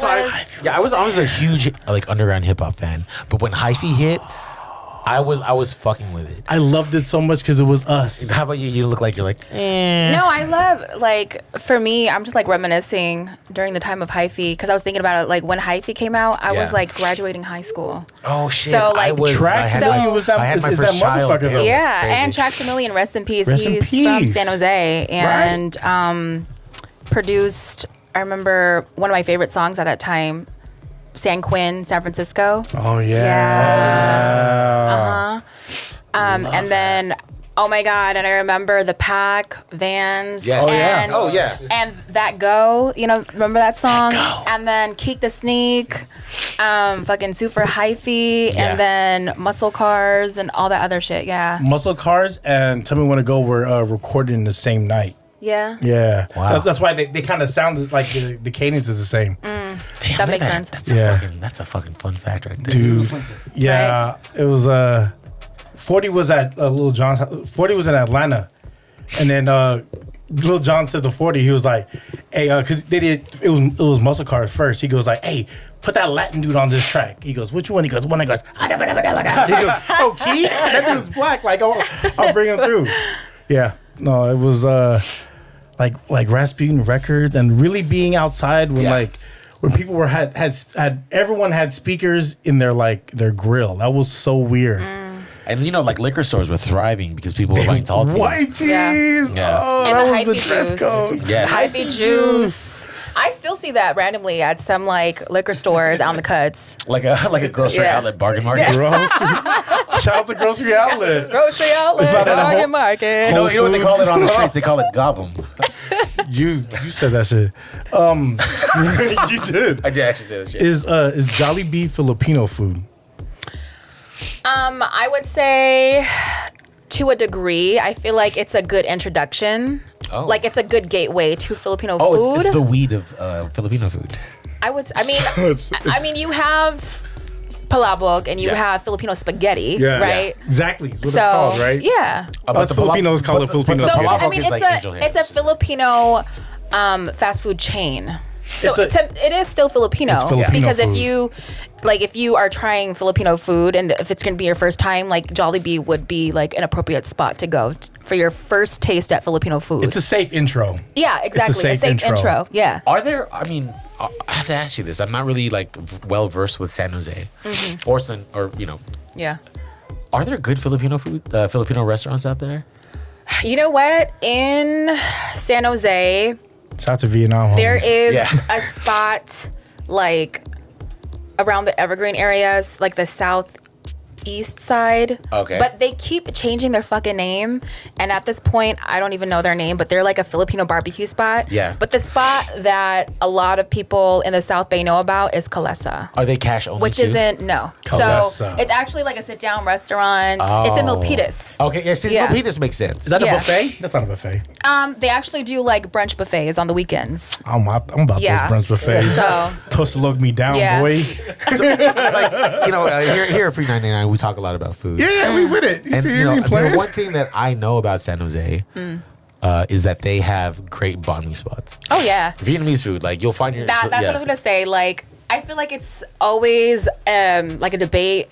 was always a huge like underground hip hop fan, but when Hyphy hit, I was fucking with it. I loved it so much because it was us. How about you? You look like you're like, No, I love, like, for me, I'm just like reminiscing during the time of hyphy because I was thinking about it, like when hyphy came out, I was like graduating high school. oh shit. So, like, Trax Million was that? I had my is first that child. motherfucker though? Yeah, crazy. and Trax Million, rest in peace. Rest in He's from peace. San Jose and produced, I remember one of my favorite songs at that time, San Quinn, San Francisco. Oh yeah. And then, oh my God, and I remember the Pack, Vans. Yes. And, Oh yeah. And That Go, remember that song? And then Keek the Sneak, fucking Super Hyphy, Yeah. and then Muscle Cars and all that other shit, yeah. Muscle Cars and Tell Me When to Go were recorded in the same night. Yeah. Yeah. Wow. That's why they kind of sounded like the cadence is the same. Damn, That makes sense. That's a fucking fun fact right there. Dude. Yeah. It was 40 was at Lil Jon's 40 was in Atlanta. And then Lil Jon said to 40, he was like, hey, because it was Muscle Cars first. He goes like, hey, put that Latin dude on this track. He goes, which one? He goes, one that goes, he goes, oh, Keith? That dude's black. Like, I'll bring him through. Yeah. No, it was like Rasputin Records and really being outside when when people were had everyone had speakers in their grill. That was so weird. And like liquor stores were thriving because people were buying tall teas. White teas. Yeah. Oh, And that the was the hyphy dress juice. code. Yeah. Hyphy Juice. I still see that randomly at some liquor stores out in the cuts. Like a grocery Yeah. outlet bargain market. Shout out to Grocery Outlet. Grocery outlet, It's not at a bargain whole- market. You know what they call it on the streets? They call it gob 'em. You said that shit. You did. I did actually say that shit. Is Jollibee Filipino food? I would say to a degree. I feel like it's a good introduction. Oh. Like it's a good gateway to Filipino Oh, food. it's the weed of Filipino food. I mean, It's- I mean, you have palabok and you Yeah. have Filipino spaghetti, Yeah. right? Exactly. That's what So it's called, right? yeah. Us Filipinos call it Filipino So spaghetti. I mean, is it's like angel it's a hairs. Filipino fast food chain. So It's it is still Filipino, It's Filipino because food. if you are trying Filipino food and if it's going to be your first time, like Jollibee would be like an appropriate spot to go for your first taste at Filipino food. It's a safe intro. Yeah, exactly. safe intro. Yeah. Are there? I mean, I have to ask you this. I'm not really well versed with San Jose, or Yeah. Are there good Filipino restaurants out there? You know what? In San Jose, Shout out to Vietnam. there homies. is Yeah. a spot like around the Evergreen areas, like the southeast side. Okay. But they keep changing their fucking name. And at this point, I don't even know their name, but they're like a Filipino barbecue spot. Yeah. But the spot that a lot of people in the South Bay know about is Kalesa. Are they cash only? Which too? isn't, no. So Kalesa. it's actually like a sit down restaurant. It's in Oh. Milpitas. Okay, yeah, see, Yeah. Milpitas makes sense. Is that a Yeah. buffet? That's not a buffet. They actually do like brunch buffets on the weekends. I'm about Yeah. those brunch buffets. So Toast to look me down, Yeah. boy. Here at FREE99, we talk a lot about food. Yeah, we with it. You And see, you know, we playing. one thing that I know about San Jose is that they have great banh mi spots. oh yeah. Vietnamese food, like you'll find your. That's yeah. what I'm gonna say. Like, I feel like it's always like a debate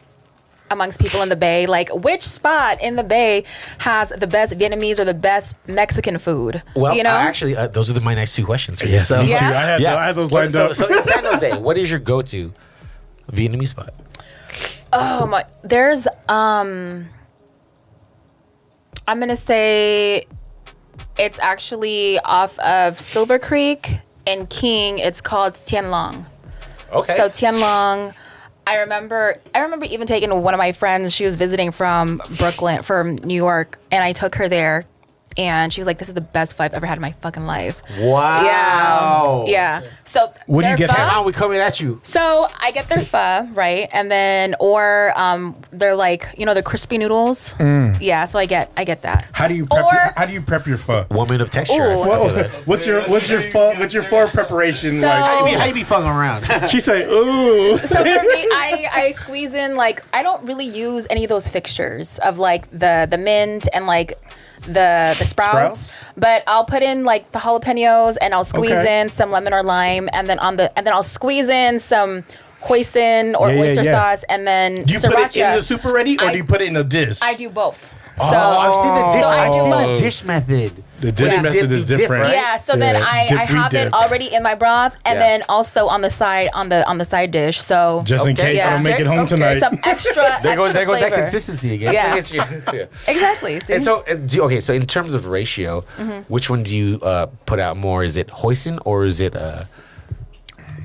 amongst people in the Bay. Like, which spot in the Bay has the best Vietnamese or the best Mexican food? Well, you know, actually, those are my next two questions for you. Yes, me too. Yeah. I had those lined so, up. So in San Jose, what is your go-to Vietnamese spot? oh my, there's I'm gonna say it's actually off of Silver Creek in King. It's called Tien Long. Okay. So Tien Long, I remember even taking one of my friends. She was visiting from New York, and I took her there, and she was like, "This is the best pho I've ever had in my fucking life." Wow. Yeah. So What do you their get pho- there? Now we coming at you. So I get their pho, right, and then they're like the crispy noodles. Yeah. So I get that. How do you prep? Or- How do you prep your pho? Woman of texture. Ooh. I feel that. What's your pho preparation So- like? How you be fucking around? She say, "Ooh." So for me, I squeeze in I don't really use any of those fixtures of the mint and the sprouts, but I'll put in the jalapenos and I'll squeeze Okay. in some lemon or lime, and then I'll squeeze in some hoisin or oyster sauce, and then Do you sriracha. put it in the soup already, or do you put it in a dish? I do both. So I've seen the dish. So I I've do seen both. the dish method. The dish Yeah. method is You dip, different. right? Yeah, so then I Dip, have it re-dip. already in my broth, and Yeah. then also on the side on the side dish. So Just in case I don't make it home tonight. some extra. There goes extra that flavor. consistency again. Yeah. Look at you. Yeah. Exactly. See? And so, so in terms of ratio, which one do you put out more? Is it hoisin or is it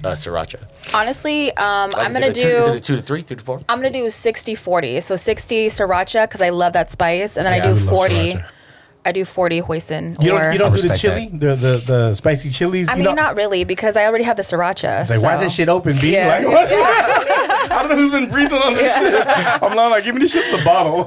sriracha? honestly, I'm Is gonna it do. Is it a 2 to 3, 3 to 4? I'm gonna do 60-40. So 60 sriracha because I love that spice, and then Yeah, I do I love 40. sriracha. I do 40 hoisin. You or, don't do the respect chili, the spicy chilies. I you mean, know? not really because I already have the sriracha. It's like, why is this shit open, B? Yeah. Like, what? I don't know who's been breathing on this shit. I'm not like, give me the shit in the bottle.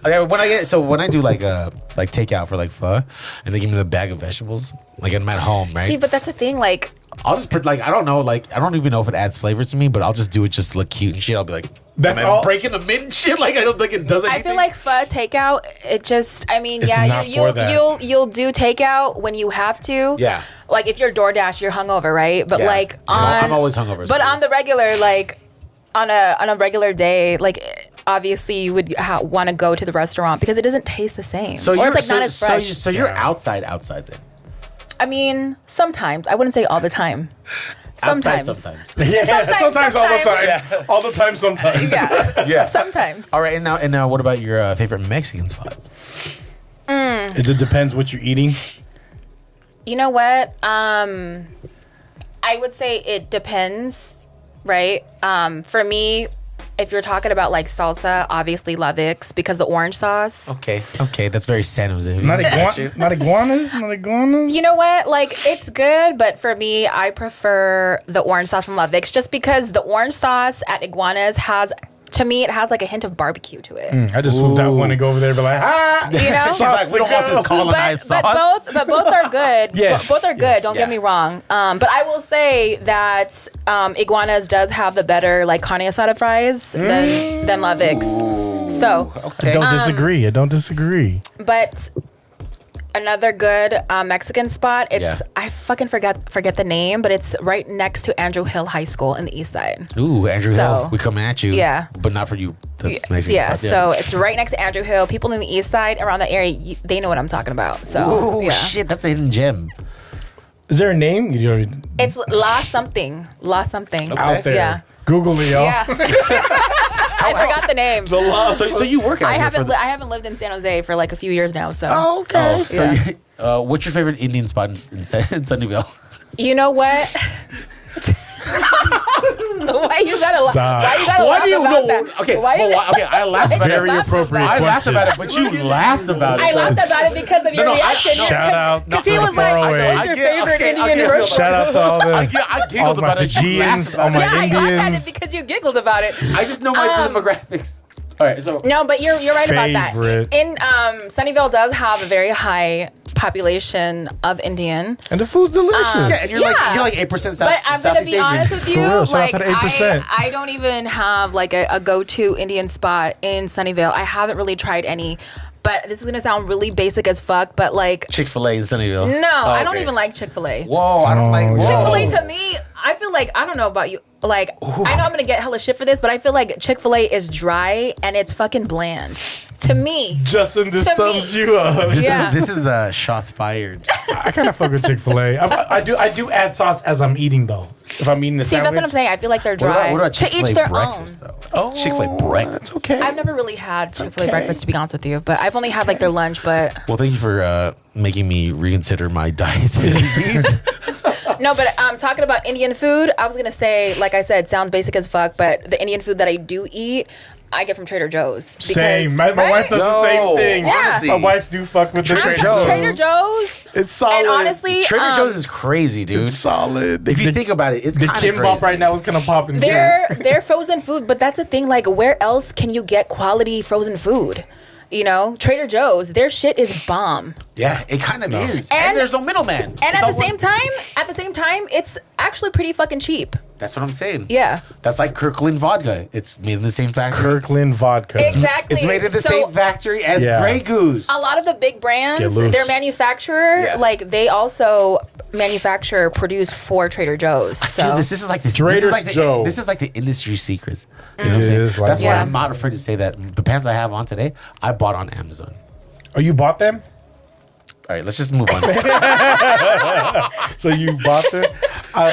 Okay, when I do like takeout for like pho, and they give me the bag of vegetables, like I'm at home, right? See, but that's the thing. Like, I'll just put I don't know, I don't even know if it adds flavor to me, but I'll just do it just to look cute and shit. I'll be like, That's am I all- breaking the mint and shit. Like I don't think it does anything. I feel like pho takeout. It just. I mean, It's yeah, not for that. you'll do takeout when you have to. Yeah. Like if you're DoorDash, you're hungover, right? But Yeah. like I'm always hungover. But on the regular, like on a regular day, like obviously you would want to go to the restaurant because it doesn't taste the same. so or you're it's like not as fresh. So you're outside then. I mean, sometimes I wouldn't say all the time. Sometimes. Outside sometimes. Yeah, sometimes, all the time. sometimes. All the time, sometimes. Yeah. Yeah. Sometimes. All right, and now, what about your favorite Mexican spot? It just depends what you're eating. You know what? I would say it depends, right? For me, if you're talking about like salsa, obviously La Vic's because the orange sauce. Okay, that's very San Jose. Not iguanas. You know what? Like it's good, but for me, I prefer the orange sauce from La Vic's just because the orange sauce at Iguanas to me, it has like a hint of barbecue to it. I just swooped out one to go over there and be like, You know? She's like, we don't want this colonized sauce. But both are good. Yes. Both are good. Yes. Don't get me wrong. But I will say that Iguanas does have the better like carne asada fries than La Vic's. So, I don't disagree. but another good Mexican spot. It's Yeah. I fucking forget the name, but it's right next to Andrew Hill High School in the East Side. Ooh, Andrew So- Hill, we coming at you. Yeah. but not for you. The Mexican Yeah, spot. so it's right next to Andrew Hill. People in the East Side around that area, they know what I'm talking about. So, Ooh, yeah. shit, that's a hidden gem. Is there a name? You already It's La something. out there. Yeah. Google it, y'all. Yeah. I forgot the name. So you work out I here haven't for I haven't lived in San Jose for like a few years now, so. Oh, okay. Oh, So, yeah. what's your favorite Indian spot in Sunnyvale? You know what? Why you gotta Stop. laugh about that? Okay, Why you- I laughed about Very it. appropriate I laughed question. about it, but you laughed about it. I laughed about it because of your reaction. Shout out Because to he the was like, throwaway. what's your I get- favorite okay, Indian okay, restaurant? Shout out to all the I all giggled my about it. You laughed Fijians, about all it. my Yeah, I laughed at Indians. it because you giggled about it. I just know my demographics. All right, so No, but you're right about Favorite. that. In Sunnyvale does have a very high population of Indian. And the food's delicious. yeah, and you're Yeah. like 8% South. But I'm gonna Southeast be Asian. honest with you, For real, shout out like to the 8%. I don't even have like a go-to Indian spot in Sunnyvale. I haven't really tried any. But this is gonna sound really basic as fuck, but like Chick-fil-A in Sunnyvale. no, Oh, I don't okay. even like Chick-fil-A. Whoa, I don't like Oh, yeah. Chick-fil-A to me, I feel like I don't know about you. Like I know I'm gonna get hella shit for this, but I feel like Chick-fil-A is dry and it's fucking bland. To me. Justin, this To thumbs me. you up. Yeah. This is shots fired. I kind of fuck with Chick-fil-A. I do add sauce as I'm eating though. If I'm eating the See, sandwich. that's what I'm saying. I feel like they're What dry. about to Chick-fil-A each their breakfast own. though? Oh, Chick-fil-A breakfast. That's okay. I've never really had Chick-fil-A Okay. breakfast, to be honest with you, but I've only had like their lunch. But Well, thank you for making me reconsider my diet. no, but talking about Indian food, I was gonna say, like I said, sounds basic as fuck, but the Indian food that I do eat, I get from Trader Joe's. Same. My wife does the No, same thing. Yeah. My wife do fuck with the Trader Trader Joe's. Joe's. Trader Joe's. It's solid. And honestly, Trader Joe's is crazy, dude. it's solid. If you think about it, it's the kind of kimbap crazy. right now is kind of popping. they're frozen food, but that's the thing. Like, where else can you get quality frozen food? You know, Trader Joe's, their shit is bomb. Yeah, it kind of is. And- And there's no middleman. And It's at all the same time, it's actually pretty fucking cheap. That's what I'm saying. Yeah. That's like Kirkland vodka. It's made in the same factory. Kirkland vodka. Exactly. It's made in the So, same factory as Grey Goose. a lot of the big Get brands, loose. their manufacturer, Yeah. like they also produce for Trader Joe's. I So feel this is like this. Trader This is like Joe. This is like the industry secrets. You know what I'm It saying? is like That's why Yeah. I'm not afraid to say that the pants I have on today, I bought on Amazon. Oh, you bought them? All right, let's just move on. So you bought them? I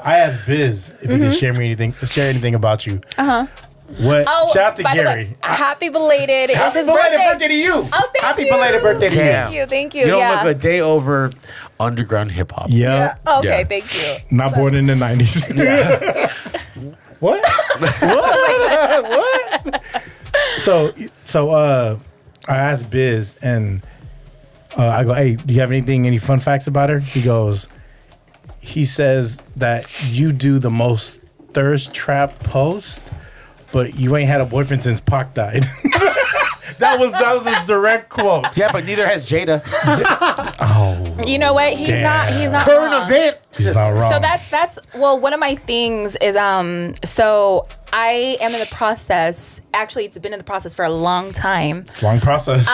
asked Biz if he could share anything about you. What? Oh, Shout out to by the way, Gary. happy belated. It was his belated birthday. to you. Oh, thank Happy you. belated birthday to you. Thank you. You don't yeah. look a day over underground hip hop. Yeah. Okay, Yeah. thank you. Not born in the 90s. What? What? So I asked Biz and I go, hey, do you have any fun facts about her? He says that you do the most thirst trap post, but you ain't had a boyfriend since Pac died. That was his direct quote. Yeah, but neither has Jada. You know what? He's not Current wrong. event. He's not wrong. So that's well, one of my things is so I am in the process. Actually, it's been in the process for a long time. long process.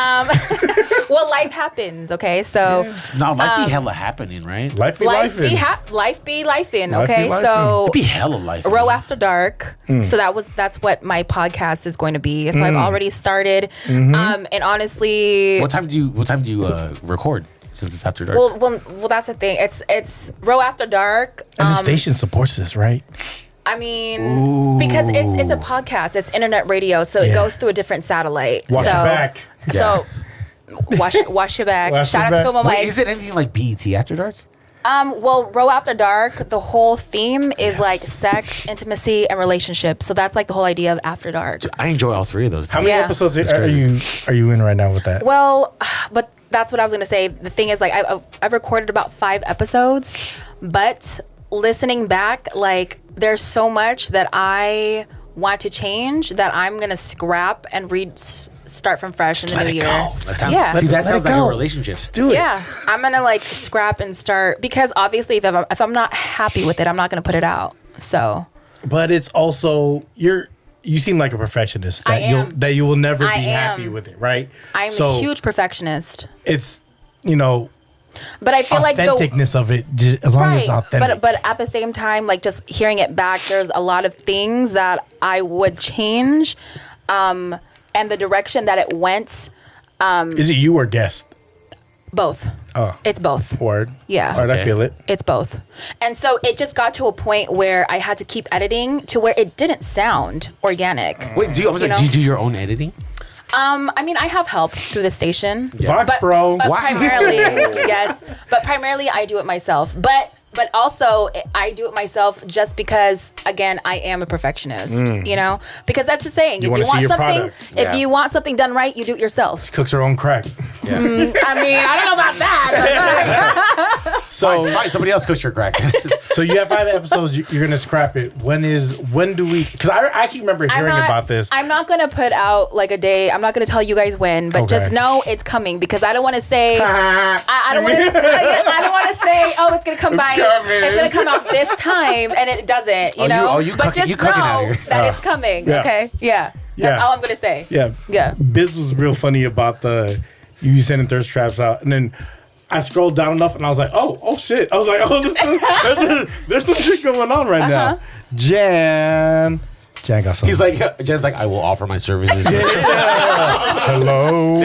Well, life happens, okay? So No, life be hella happening, right? life be life lifing. life be lifing, Life be okay? lifing. So It be hella life. Row After Dark. So that's what my podcast is going to be. So I've already started. And honestly, What time do you record? Since it's after dark. well, that's the thing. It's Row After Dark. And the station supports this, right? I mean, because it's a podcast, it's internet radio, so it Yeah. goes through a different satellite. Wash so, your back. So wash your back. Wash Shout your out back. to Phil Wait, Mike. is it anything like BET After Dark? Well, Row After Dark, the whole theme is like sex, intimacy, and relationships. So that's like the whole idea of After Dark. I enjoy all three of those. How many Yeah. episodes That's are you in right now with that? Well, but that's what I was gonna say. The thing is, like, I've recorded about 5 episodes, but listening back, like, there's so much that I want to change that I'm gonna scrap and start from fresh in the new year. That sounds, Yeah. See, that Let sounds it like go. a relationship. Do it. Yeah, I'm gonna like scrap and start because obviously if I'm not happy with it, I'm not gonna put it out. So But it's also you seem like a perfectionist I am. that you will never be I happy am. with it, right? I'm a huge perfectionist, It's but I feel like the authenticness of it, just, as long as it's authentic. but at the same time, like just hearing it back, there's a lot of things that I would change, and the direction that it went. Is it you or guest? Both. Oh, It's both. word. Yeah. All right, I Okay. feel it. It's both. And so it just got to a point where I had to keep editing to where it didn't sound organic. Wait, do you know? do your own editing? I mean, I have help through the station. Vox Pro. But Wow. primarily, yes. But primarily, I do it myself. But also, I do it myself just because, again, I am a perfectionist. You know, because that's the saying. You wanna see your product. if you want something done right, you do it yourself. Cooks her own crack. I mean, I don't know about that. So fine, somebody else cooks your crack. So you have 5 episodes. You're gonna scrap it. When do we? Because I actually remember hearing about this. I'm not gonna put out like a day. I'm not gonna tell you guys when, but just Okay. know it's coming because I don't want to say. I don't want to. I don't want to say. Oh, it's gonna come by. It's gonna come out this time, and it doesn't. You know. you but cooking- just you cooking out know here. that it's coming. Yeah. Okay. Yeah. That's Yeah. all I'm gonna say. Yeah. Yeah. Biz was real funny about you sending thirst traps out, and then I scrolled down enough, and I was like, oh shit! I was like, there's some shit going on right now. Jan got something. He's like, Jen's like, I will offer my services. hello.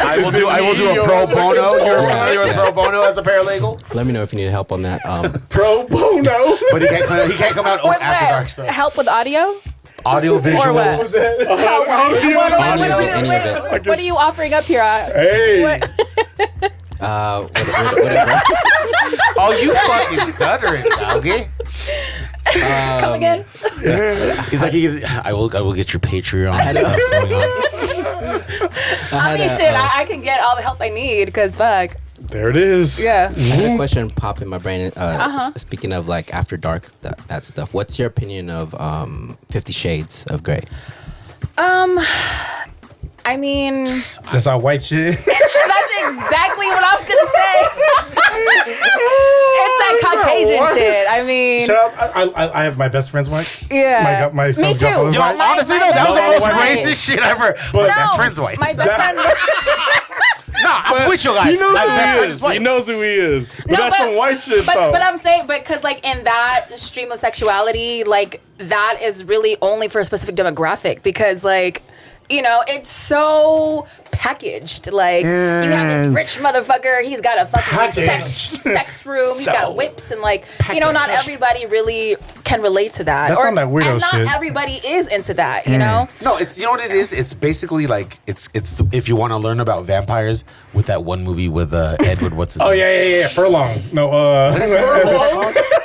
I will do a pro bono. You're familiar with pro bono as a paralegal? Let me know if you need help on that. Pro bono. But he can't come out What's after that? dark stuff. Help with audio Audio visuals. or what? Any of it. What are you offering up here? Hey. Whatever. Oh, you fucking stuttering, doggy. Come again? He's like, I will get your Patreon stuff going on. I mean, shit. I can get all the help I need because fuck. There it is. Yeah. I had a question pop in my brain. Speaking of like After Dark, that stuff. What's your opinion of 50 Shades of Grey? I mean, That's our white shit. that's exactly what I was gonna say. It's that Cajun what? shit. I mean, Shout out, I have my best friend's wife. yeah. My Me son's too. girlfriend's Yo, wife. honestly, my no, that was the best most friend- racist shit ever. But- My best friend's wife. My best friend. Nah, I'm with you guys. He knows My who best he friend is. is white. He knows who he is. But No, that's some white shit, though. But I'm saying, because like in that stream of sexuality, like that is really only for a specific demographic because like, you know, it's so packaged. Like you have this rich motherfucker, he's got a fucking sex room, he's got whips and like, you know, not everybody really can relate to that. That's not that weirdo and not shit. everybody is into that, you know? No, it's, you know what it is? It's basically like, it's if you want to learn about vampires with that one movie with Edward, what's his name? Oh, yeah. Furlong. No,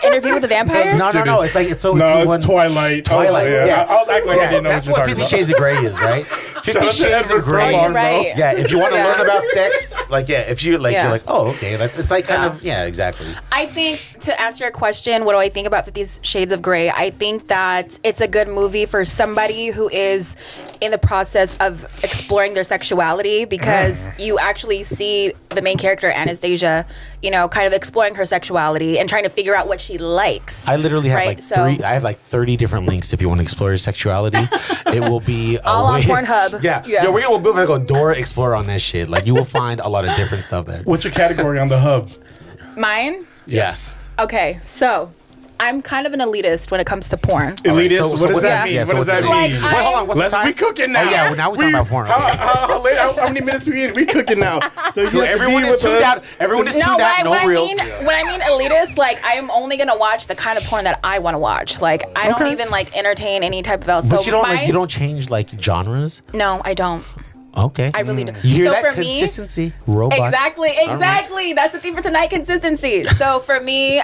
Interview with the Vampire? No. It's like, it's so, No, it's it's Twilight. Twilight, yeah. I'll act like I didn't know That's what what you're 50 talking Shades of Grey is, right? 50 out to Shades Edward of Grey. Furlong, bro. Right. Yeah, if you want to Yeah. learn about sex, like, yeah, if you like, Yeah. you're like, oh, okay, it's like kind Yeah. of, yeah, exactly. I think to answer your question, what do I think about 50 Shades of Grey? I think that it's a good movie for somebody who is in the process of exploring their sexuality because you actually see the main character, Anastasia, you know, kind of exploring her sexuality and trying to figure out what she likes. I literally have right? like So- I have like 30 different links if you want to explore your sexuality. It will be a All on way- Pornhub. Yeah. Yeah. Yo, we're going to like a Dora Explorer on that shit. Like you will find a lot of different stuff there. What's your category on the hub? Mine? Yes. Okay, so I'm kind of an elitist when it comes to porn. Elitist? so what does what's that that? mean? Yeah, so What does what's that that? mean? Like, Wait, hold on. What's Let's the time? be cooking now. Oh, yeah, now we're talking about porn. Okay. How many minutes we in? We cooking now. So you Cool, have to everyone be is with tuned us. out. Everyone is tuned out. No reels. When I mean elitist, like I'm only gonna watch the kind of porn that I want to watch. Like I don't Okay. even like entertain any type of else. But so you don't mine, like you don't change like genres. No, I don't. Okay. I really don't. You hear so that? for me, Consistency. Robot. exactly. That's the theme for tonight: consistency. So for me,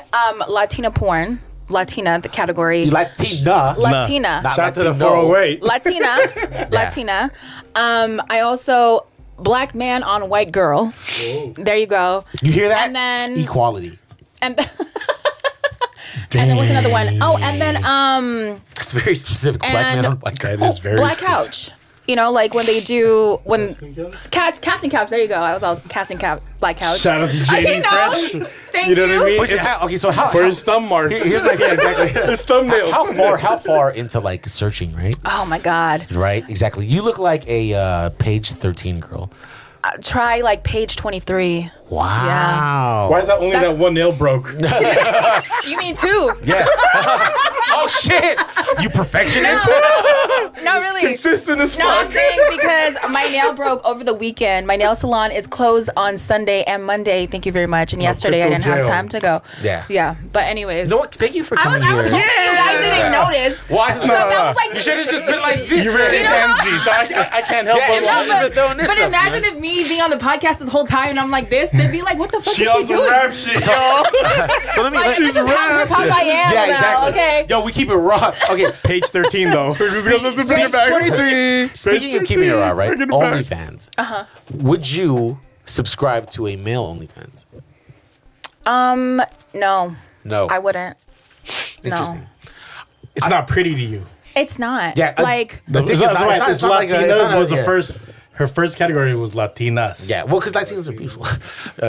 Latina porn, Latina, the category, Latina. Latina, Not Shout out to the Latino. 408. Latina. I also black man on white girl. There you go. You hear that? And then- equality. And and then what's another one? Oh, and then It's very specific. Black man And- on white guy. That is very Black specific. Couch. You know, like when they do casting couch. There you go. I was all casting couch, Black Couch. Shout out to JD Fresh. Thank You know what I mean? But okay, so how? For his thumb marks. Here's like yeah, exactly. His thumbnail. How far into like searching, right? Oh my God. Right, exactly. You look like a page 13 girl. Try like page 23. Wow. Why is that only that one nail broke? You mean two? Yeah. Oh shit! You perfectionist? No, really. Consistent as No, I'm fuck. saying because my nail broke over the weekend. My nail salon is closed on Sunday and Monday. Thank you very much. And yesterday I crypto didn't have jail. time to go. Yeah. Yeah. But anyways. No, thank you for I coming was here. hoping you guys didn't notice. Why? So that was like You should have just been like this. You're very You know- handsy, so I can't help Yeah, but you watch. should've just been throwing this But up, imagine man. if me being on the podcast this whole time and I'm like this, they'd be like, what the fuck She is on she some doing? rap shit, So let me. Like, this is how hip hop I am yeah, now, exactly. okay? Yo, we keep it raw. Okay, Page 13 though. Let's bring it back. 23. Speaking of keeping it raw, right? Bring it back. OnlyFans. Would you subscribe to a male OnlyFans? No, No. I wouldn't. Interesting. It's not pretty to you. It's not. Yeah, like, The thing is, That's not- why it's it's not like a- it's Latinas not was a- the yeah. first. Her first category was Latinas. Yeah, well, because Latinos are beautiful.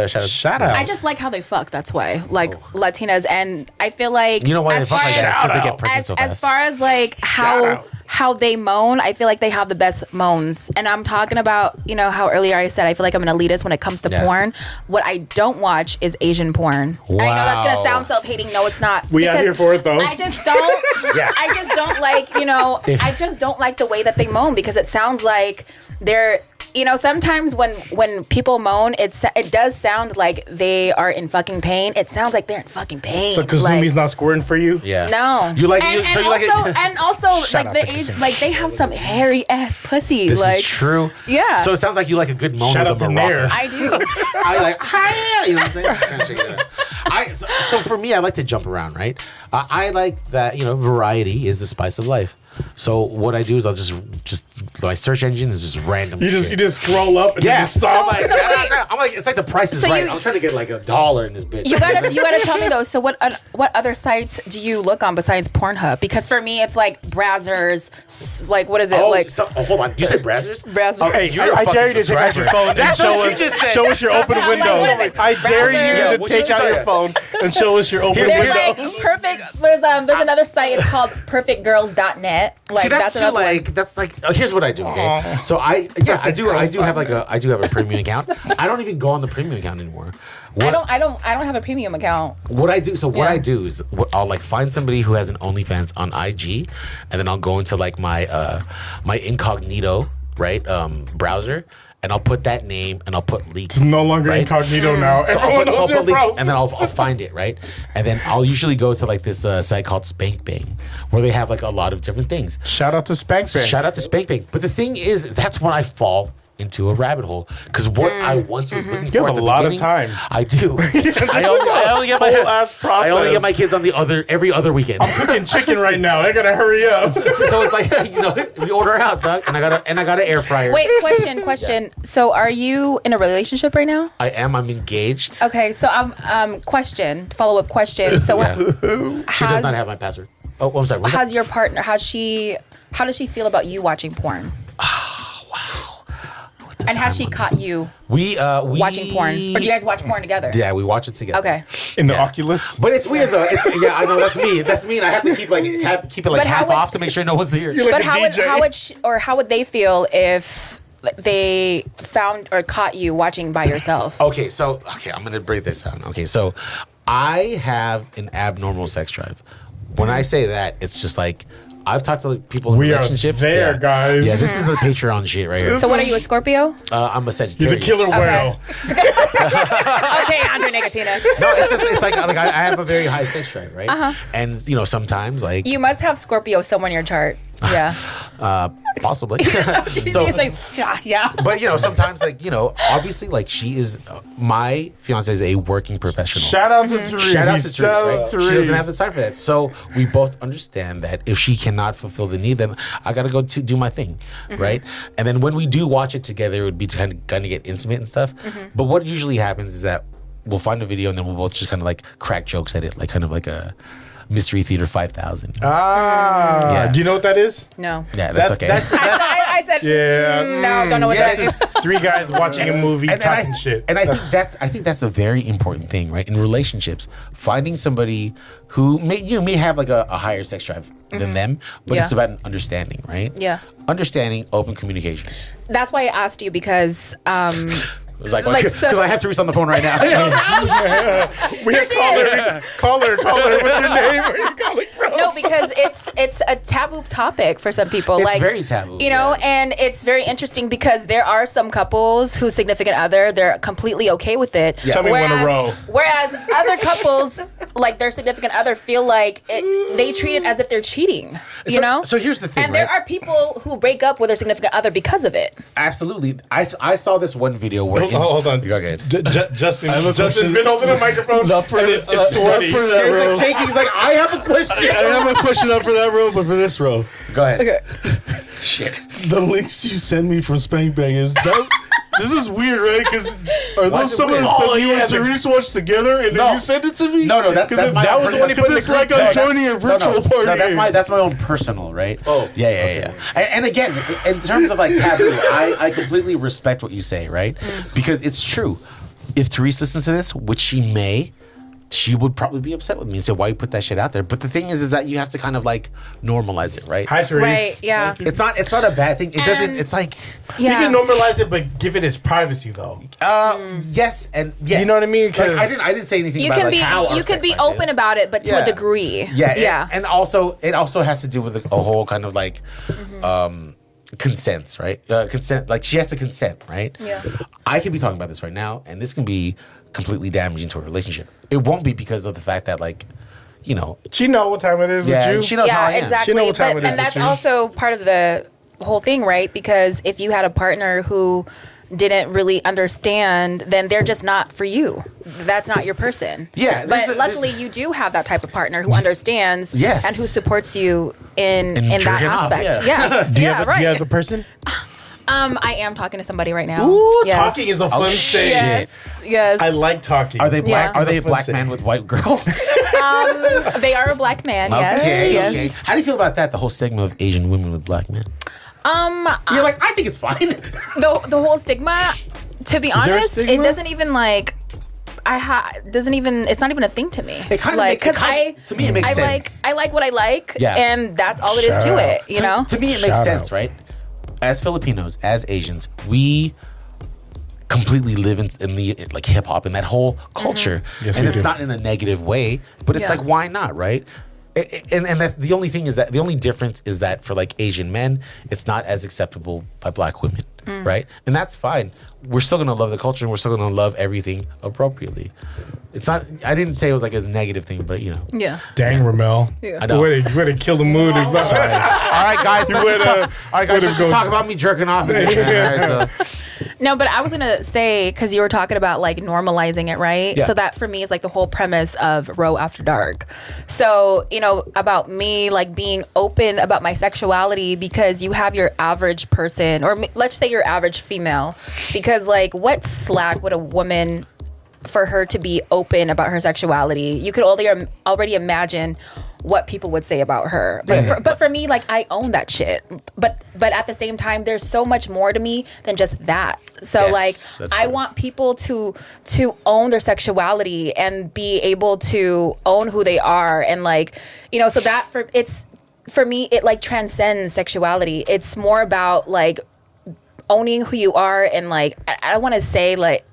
Shout out. Shout out. I just like how they fuck. That's why, like Latinas, and I feel like You know why they as fuck far like that? It's because they Shout get out. pregnant so as fast. far as like out. how they moan, I feel like they have the best moans. And I'm talking about, you know, how earlier I said I feel like I'm an elitist when it comes to Yeah. porn. What I don't watch is Asian porn. I know that's Wow. gonna sound self-hating. No, it's not. We out Because here for it, though. I just don't. Yeah. I just don't like, you know, I just don't like the way that they moan because it sounds like they're, you know, sometimes when people moan, it does sound like they are in fucking pain. It sounds like they're in fucking pain. So Kazumi's not squirting for you? Yeah. No. You like and, you, so and you like also, it. and also Shout like out the to age, Kazumi. like they have some hairy ass pussy. This like is true. Yeah. So it sounds like you like a good moan Shout with out a to maraca. Nair. I do. I like, hi, you know what I'm saying? Just kinda shake it out. So for me, I like to jump around, right? I like that, you know, variety is the spice of life. So what I do is I'll just my search engine is just random. You shit. just scroll up and yeah. just stop. I'm like, So wait. I'm like, it's like the price is So right. you- I'm trying to get like $1 in this bitch. You gotta tell me though. So what other sites do you look on besides Pornhub? Because for me, it's like Brazzers. Like what is it? like hold on. You said Brazzers? Brazzers. Hey, You're a I dare you fucking to take out your subscriber. phone and That's show what you us, just said. show us your open I'm like, window. what is it? I dare Browser? you Yeah, to what you take just out said. your phone and show us your open There's window. like perfect. There's another site. It's called perfectgirls.net. Like See, that's another one. that's like. Here's what I do. Okay, so I do have a premium account. I don't even go on the premium account anymore. I don't have a premium account. What I do is I'll like find somebody who has an OnlyFans on IG, and then I'll go into like my my incognito browser. And I'll put that name, and I'll put leaks. It's no longer incognito now. So Everyone knows I'll your put leaks, browser. and then I'll find it, right? And then I'll usually go to like this site called Spank Bang, where they have like a lot of different things. Shout out to Spank Bang. Shout out to Spank Bang. But the thing is, that's when I fall into a rabbit hole, because what I once was looking for You have at a the lot of beginning, time. I do. I only get my whole ass I only get process. my kids on every other weekend. I'm cooking chicken right now. I gotta hurry up. So it's like we order out, dog, and I got an air fryer. Wait, question. So, are you in a relationship right now? I'm engaged. Okay, so follow up question. So, She does not have my password. Oh, I'm sorry. how's your partner? How does she feel about you watching porn? And has she caught you we watching porn? Or do you guys watch porn together? Yeah, we watch it together. Okay. In the Oculus. But it's weird though. I know that's me. That's me, and I have to keep it But how half would- off to make sure no one's here. You're like But a DJ. how would they feel if they found or caught you watching by yourself? Okay, I'm gonna break this down. Okay, so I have an abnormal sex drive. When I say that, it's just like I've talked to people in We are relationships. there, guys. Yeah, this is the Patreon shit right here. So what are you, a Scorpio? I'm a He's a Sagittarius. killer whale. Okay, Andre Negatina. No, it's like I have a very high sex drive, right? And sometimes like You must have Scorpio somewhere in your chart. Yeah. possibly. It's like, yeah. But sometimes obviously like she is my fiance is a working professional. Shout out to Therese. Shout out to Therese, Shout right? out to She Therese. doesn't have the time for that. So we both understand that if she cannot fulfill the need, then I got to go to do my thing, right? And then when we do watch it together, it would be kind of get intimate and stuff. But what usually happens is that we'll find a video and then we'll both just kind of like crack jokes at it, like kind of like a Mystery Theater 5000. Yeah. Do you know what that is? No. Yeah, that's okay. I said, Yeah. no, don't know what that is. It's three guys watching a movie talking I, shit. And I think that's a very important thing, right? In relationships, finding somebody who may have like a higher sex drive than them, but it's Yeah. about an understanding, right? Yeah. Understanding, open communication. That's why I asked you because It was like, Like, because so- I have Therese on the phone right now. We have caller. What's your name? Where are you calling from? no, because it's a taboo topic for some people. It's like very taboo, You know, yeah. and it's very interesting because there are some couples whose significant other, they're completely okay with it. Tell me one in a row. Whereas other couples, like their significant other, feel like they treat it as if they're cheating. You know? So here's the thing, And there right? are people who break up with their significant other because of it. Absolutely. I saw this one video where... Hold on. You go ahead. Justin's been holding a microphone. Not for, and it's sweaty. not for that He's row. like shaking. He's like, I have a question. I have a question up for that row, but for this row. Go ahead. Okay. Shit. The links you send me from Spank Bang is that. This is weird, right? Because are Why those is it some of the weird? stuff Oh, you yeah, and Therese watched together, and No. then you send it to me? No, that's my that was own the one. Because it's like I'm joining a virtual party. No, that's my own personal, right? Oh, yeah. And again, in terms of like taboo, I completely respect what you say, right? Because it's true. If Therese listens to this, which she may, she would probably be upset with me and say, "Why you put that shit out there?" But the thing is that you have to kind of like normalize it, right? Hi, Therese. Right, yeah. It's not a bad thing. It doesn't. And- It's like, You can normalize it, but give it its privacy, though. yes and yes. You know what I mean? Like, 'Cause I didn't say anything You about can like be how our you can sex be life open is. about it, but to Yeah. a degree. Yeah. And also, it also has to do with a whole kind of like consents, right? Consent, like she has to consent, right? Yeah. I could be talking about this right now, and this can be completely damaging to a relationship. It won't be because of the fact that, like, you know, She know what time it is yeah, with you. she knows how I Yeah, am. exactly. She know what time it is and with that's you. also part of the whole thing, right? Because if you had a partner who didn't really understand, then they're just not for you. That's not your person. Yeah, But there's luckily, you do have that type of partner who understands Yes. and who supports you in that jerking off, aspect. yeah. Do you Yeah, have right. Do you have a person? I am talking to somebody right now. Ooh, Yes. talking is a fun shit. thing. Yes. I like talking. Are they black? Yeah. Are they a Fun black thing. man with white girl? They are a black man. Yes. Okay. Yes. Okay. How do you feel about that? The whole stigma of Asian women with black men. You're like, I think it's fine. The whole stigma, to be there a honest, stigma? it doesn't even like doesn't even. It's not even a thing to me. It kind of like because to me it makes sense. I like what I like, Yeah. and that's all it is to it. You know. To me, it makes sense, right? As Filipinos, as Asians, we completely live in the like hip hop and that whole culture, Yes, and we it's do. not in a negative way, but it's like, why not, right? And that's the only thing is that the only difference is that for like Asian men, it's not as acceptable by black women, right? And that's fine. We're still gonna love the culture, and we're still gonna love everything appropriately. It's not. I didn't say it was like a negative thing, but you know. Yeah. Dang, Rommel. I know. Way to kill the mood. Sorry. All right, guys. Let's just talk about me jerking off. Again, all right, so. No, but I was gonna say because you were talking about like normalizing it, right? Yeah. So that for me is like the whole premise of Row After Dark. So about me like being open about my sexuality because you have your average person, or let's say your average female, because like what slack would a woman for her to be open about her sexuality? You could already imagine what people would say about her. But for me, like I own that shit. But at the same time, there's so much more to me than just that. So Yes, like that's I true. want people to own their sexuality and be able to own who they are, and like so that for me it like transcends sexuality. It's more about like owning who you are, and like I don't want to say like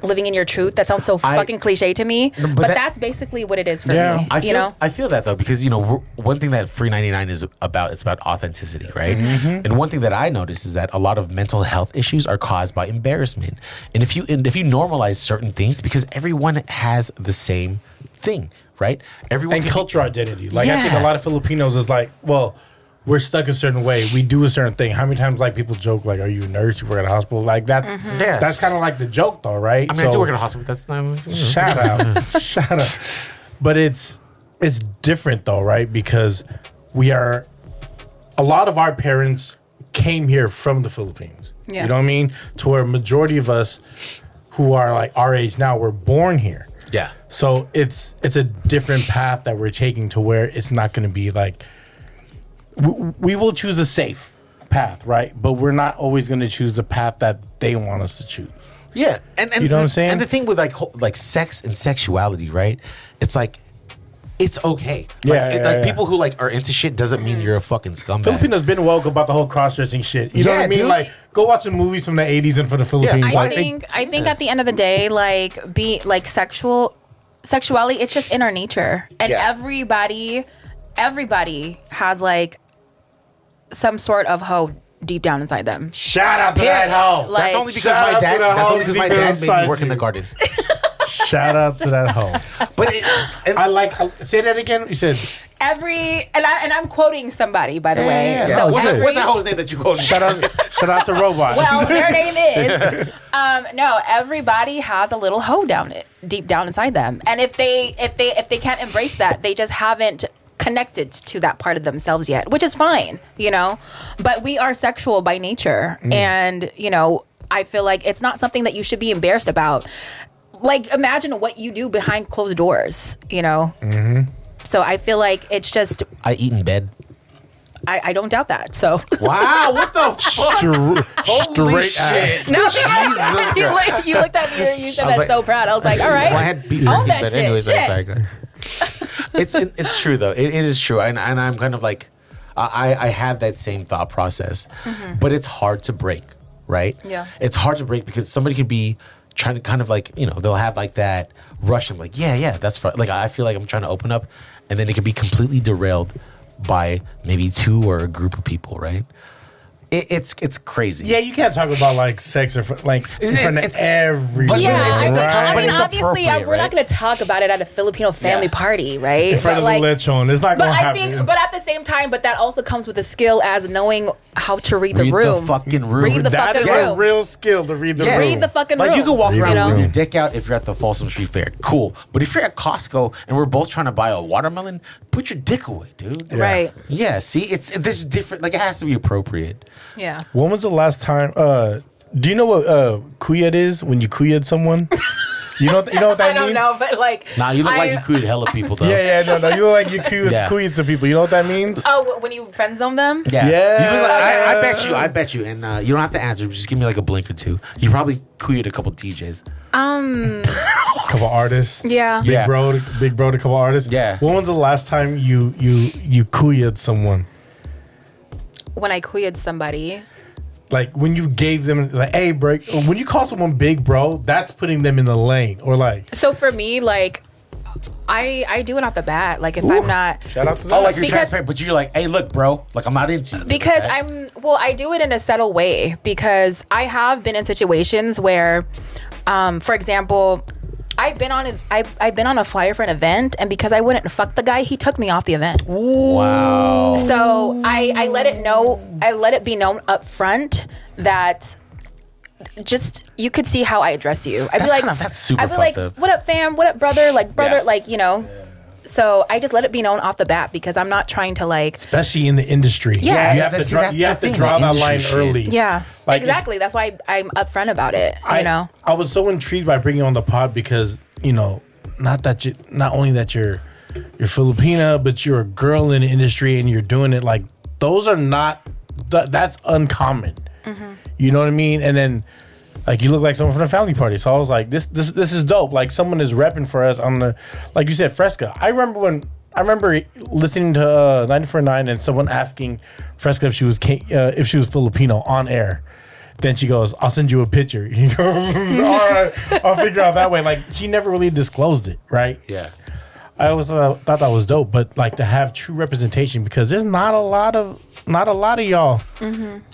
living in your truth. That sounds so fucking cliche to me, but that's basically what it is for me. I feel that though, because one thing that FREE99 is about, it's about authenticity, right? And one thing that I notice is that a lot of mental health issues are caused by embarrassment. And if you normalize certain things, because everyone has the same thing, right? Everyone And cultural identity. Like I think a lot of Filipinos is like, well, we're stuck a certain way. We do a certain thing. How many times like people joke like, "Are you a nurse? You work at a hospital?" Like that's Yes. that's kind of like the joke, though, right? I mean, I do work in a hospital. That's not. Shout out, shout out. But it's different though, right? Because a lot of our parents came here from the Philippines. Yeah. You know what I mean? To where majority of us who are like our age now were born here. Yeah. So it's a different path that we're taking to where it's not going to be like we will choose a safe path, right? But we're not always going to choose the path that they want us to choose. Yeah, and you know what I'm saying? And the thing with like sex and sexuality, right? It's like it's okay. Like people who like are into shit doesn't mean you're a fucking scumbag. Filipinos been woke about the whole cross-dressing shit. You know what I mean? dude. Like, go watch some movies from the 80s and for the Philippines. I think at the end of the day, like sexuality, it's just in our nature, and everybody has like some sort of hoe deep down inside them. Shout out to that hoe. Like, That's only because Shout my out to dad. the That's hoe only because my deep dad inside made me work in you. the garden. Shout out to that hoe. But it's Say that again. You said and I'm quoting somebody, by the way. yeah. So What's that hoe's name that you quoted? shout out to Robot. Well, their name is. No, everybody has a little hoe deep down inside them, and if they can't embrace that, they just haven't connected to that part of themselves yet, which is fine, But we are sexual by nature, and I feel like it's not something that you should be embarrassed about. Like, imagine what you do behind closed doors, So I feel like it's just I eat in bed. I don't doubt that. So Wow, what the fuck? Holy straight ass. no, Jesus you looked at me and you said I was that like- so proud. I was like, all right, Well, I had beef own in that bed shit. anyways. Shit. I'm sorry. It's true though. It is true, and I'm kind of like I have that same thought process, but it's hard to break, right? Yeah. It's hard to break because somebody can be trying to kind of like they'll have like that rush of like yeah that's fun. Like I feel like I'm trying to open up, and then it can be completely derailed by maybe two or a group of people, right? It's crazy. Yeah, you can't talk about like sex or in front of everybody. Yeah, But I mean, it's obviously, appropriate, we're not right? going to talk about it at a Filipino family party, right? in front of the lechon. It's not But going to I happen. think, but at the same time, that also comes with a skill as knowing how to read the Read room. the fucking room. Read the That fucking is room. a real skill to read the room. Read the fucking Like room. you can walk Read around the with room. your dick out if you're at the Folsom Street Fair. Cool. But if you're at Costco and we're both trying to buy a watermelon, put your dick away, dude. Right. Yeah, see, this is different. Like it has to be appropriate. Yeah. When was the last time? Do you know what kuyat is when you kuyat someone? You know what that I means? don't know, but like. Nah, you look like you could hella people though. Yeah, no. You look like you Yeah. cooed some people. You know what that means? Oh, when you friend zone them? Yeah. Yeah. You look like, I bet you, and you don't have to answer. Just give me like a blink or two. You probably cooed a couple DJs. Couple artists. Yeah. Big bro, to a couple artists. Yeah. When was the last time you cooed someone? When I queered somebody. Like when you gave them like, hey, bro. When you call someone big bro, that's putting them in the lane. Or like. So for me, like, I do it off the bat. Like if I'm not. Shout out to that. Oh, like you're Because- transparent, but you're like, hey, look, bro, like I'm not into you. Because Okay? I do it in a subtle way because I have been in situations where, for example, I've been on a flyer for an event, and because I wouldn't fuck the guy, he took me off the event. Wow. So I let it be known up front that just you could see how I address you. I'd be That's like, kinda- that's super I'd be like, fucked up. what up, fam? What up, brother? Like brother, Yeah. like, you know. So I just let it be known off the bat because I'm not trying to like. Especially in the industry. Yeah. You have That's- to draw, that's you have the to thing, draw the that line industry shit. early. Yeah, Like, exactly. That's why I'm upfront about it. You know. I was so intrigued by bringing you on the pod because not only that you're Filipina, but you're a girl in the industry and you're doing it like those are not that's uncommon. Mm-hmm. You know what I mean? And then like you look like someone from the family party, so I was like, this is dope. Like someone is repping for us on the like you said, Fresca. I remember listening to 94.9 and someone asking Fresca if she was Filipino on air. Then she goes, I'll send you a picture. He goes, all right, I'll figure out that way. Like, she never really disclosed it, right? Yeah. I always thought that was dope, but like to have true representation because there's not a lot of y'all,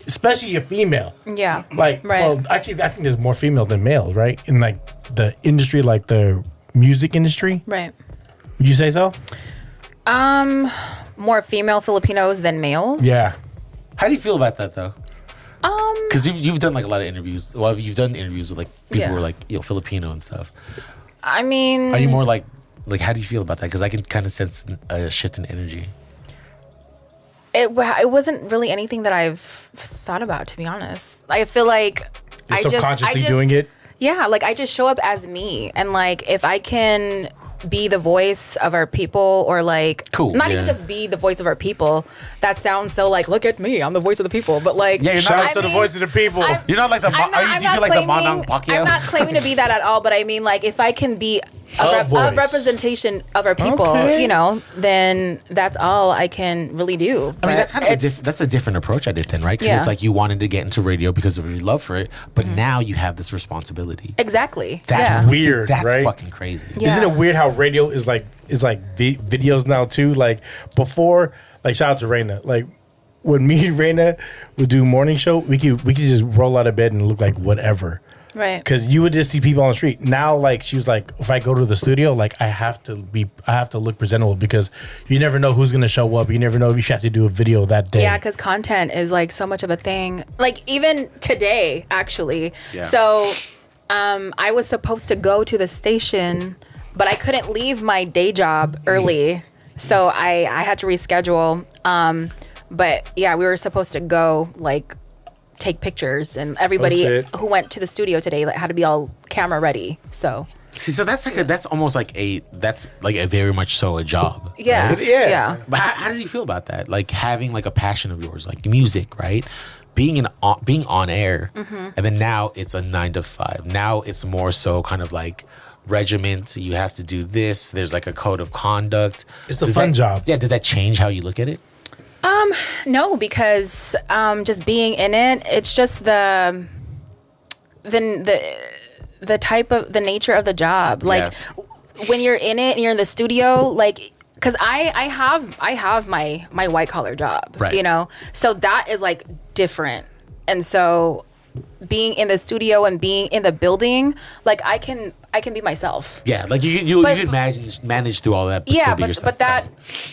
especially a female. Yeah. Like, Right. well, actually, I think there's more female than males, right? In like the industry, like the music industry. Right. Would you say so? More female Filipinos than males. Yeah. How do you feel about that though? Because you've done like a lot of interviews. Well, you've done interviews with like people Yeah. who are like Filipino and stuff. I mean, Are you more like how do you feel about that? Because I can kind of sense a shift in energy. it wasn't really anything that I've thought about, to be honest. I feel like You're subconsciously doing it. Yeah, like I just show up as me, and like if I can be the voice of our people, or like not even just be the voice of our people. That sounds so like, look at me, I'm the voice of the people. But like, Yeah, you're not- Shout out to the voice of the people. You're not like the. Do you feel like the Manang Pacquiao? I'm not claiming to be that at all, but I mean, like, if I can be a voice. representation of our people, Okay. you know, then that's all I can really do. I mean, But that's kind of it's- that's a different approach I did then, right? Because Yeah. it's like you wanted to get into radio because of your love for it, but now you have this responsibility. exactly. That's yeah. weird, That's right? fucking crazy. Yeah. Isn't it weird how radio is like videos now too? Like before, like shout out to Raina. Like when me and Raina would do morning show, we could just roll out of bed and look like whatever. Right. Because you would just see people on the street. Now, like she was like, if I go to the studio, like I have to look presentable because you never know who's gonna show up. You never know if you have to do a video that day. Yeah, because content is like so much of a thing. Like even today, actually. Yeah. So I was supposed to go to the station, but I couldn't leave my day job early. So I had to reschedule. But yeah, we were supposed to go like take pictures, and everybody shit. who went to the studio today like, had to be all camera ready. So See, so that's like that's almost like a very much so a job. yeah. right? Yeah. Yeah. But how do you feel about that? Like having like a passion of yours, like music, right? Being on air, Mm-hmm. and then now it's a 9 to 5. Now it's more so kind of like regiment. You have to do this. There's like a code of conduct. It's a fun job. Yeah. Does that change how you look at it? No, because just being in it, it's just the type of the nature of the job. Like when you're in it and you're in the studio, like because I have my white collar job, Right. you know, so that is like different. And so being in the studio and being in the building, like I can be myself. Yeah, like you But- could manage through all that. But Yeah, still be but yourself. that,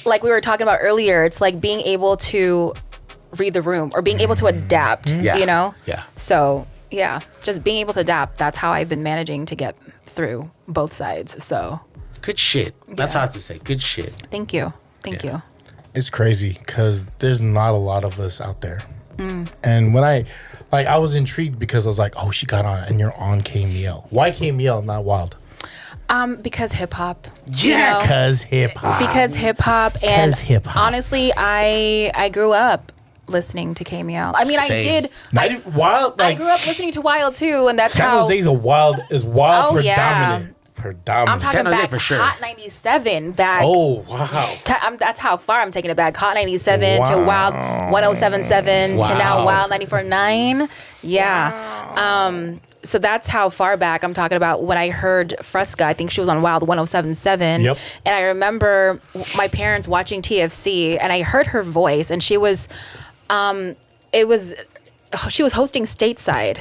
like we were talking about earlier, it's like being able to read the room or being able to adapt. Yeah. You know. Yeah. So yeah, just being able to adapt. That's how I've been managing to get through both sides. So Good shit. That's Yeah. how I have to say. Good shit. thank you, thank Yeah. you. It's crazy because there's not a lot of us out there. Mm. And when I was intrigued because I was like, oh, she got on and you're on KMEL. Why KMEL, not Wild? Because hip hop. Yes. Because hip hop. Because hip hop, and 'Cause hip-hop. honestly, I grew up listening to KMEL. I mean, Same. I did. Wild. I Like grew up listening to Wild too, and that's San how. Jose's wild Oh, yeah. predominant. I'm talking San Jose back for sure. Hot 97 back. Oh wow. That's how far I'm taking it back. Hot 97 to Wow. Wild 1077 to now Wow. Wild 94.9. Yeah. So that's how far back I'm talking about. When I heard Fresca, I think she was on Wild 1077. Yep. And I remember my parents watching TFC, and I heard her voice, and she was, she was hosting Stateside.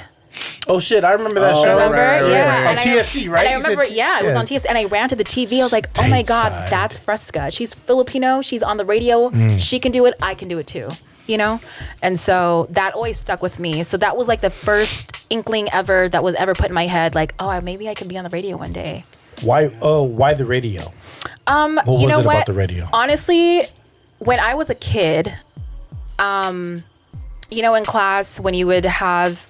Oh shit! I remember that show. Remember? Yeah. On And I- TFC, right? And I You said remember, T- yeah, it was on TFC. And I ran to the TV. I was like, oh my God, Stateside. that's Fresca. She's Filipino. She's on the radio. She can do it. I can do it too. You know? And so that always stuck with me. So that was like the first inkling ever that was ever put in my head. Like, oh, maybe I could be on the radio one day. Why? Oh, why the radio? What You was know it what? about the radio? Honestly, when I was a kid, you know, in class, when you would have,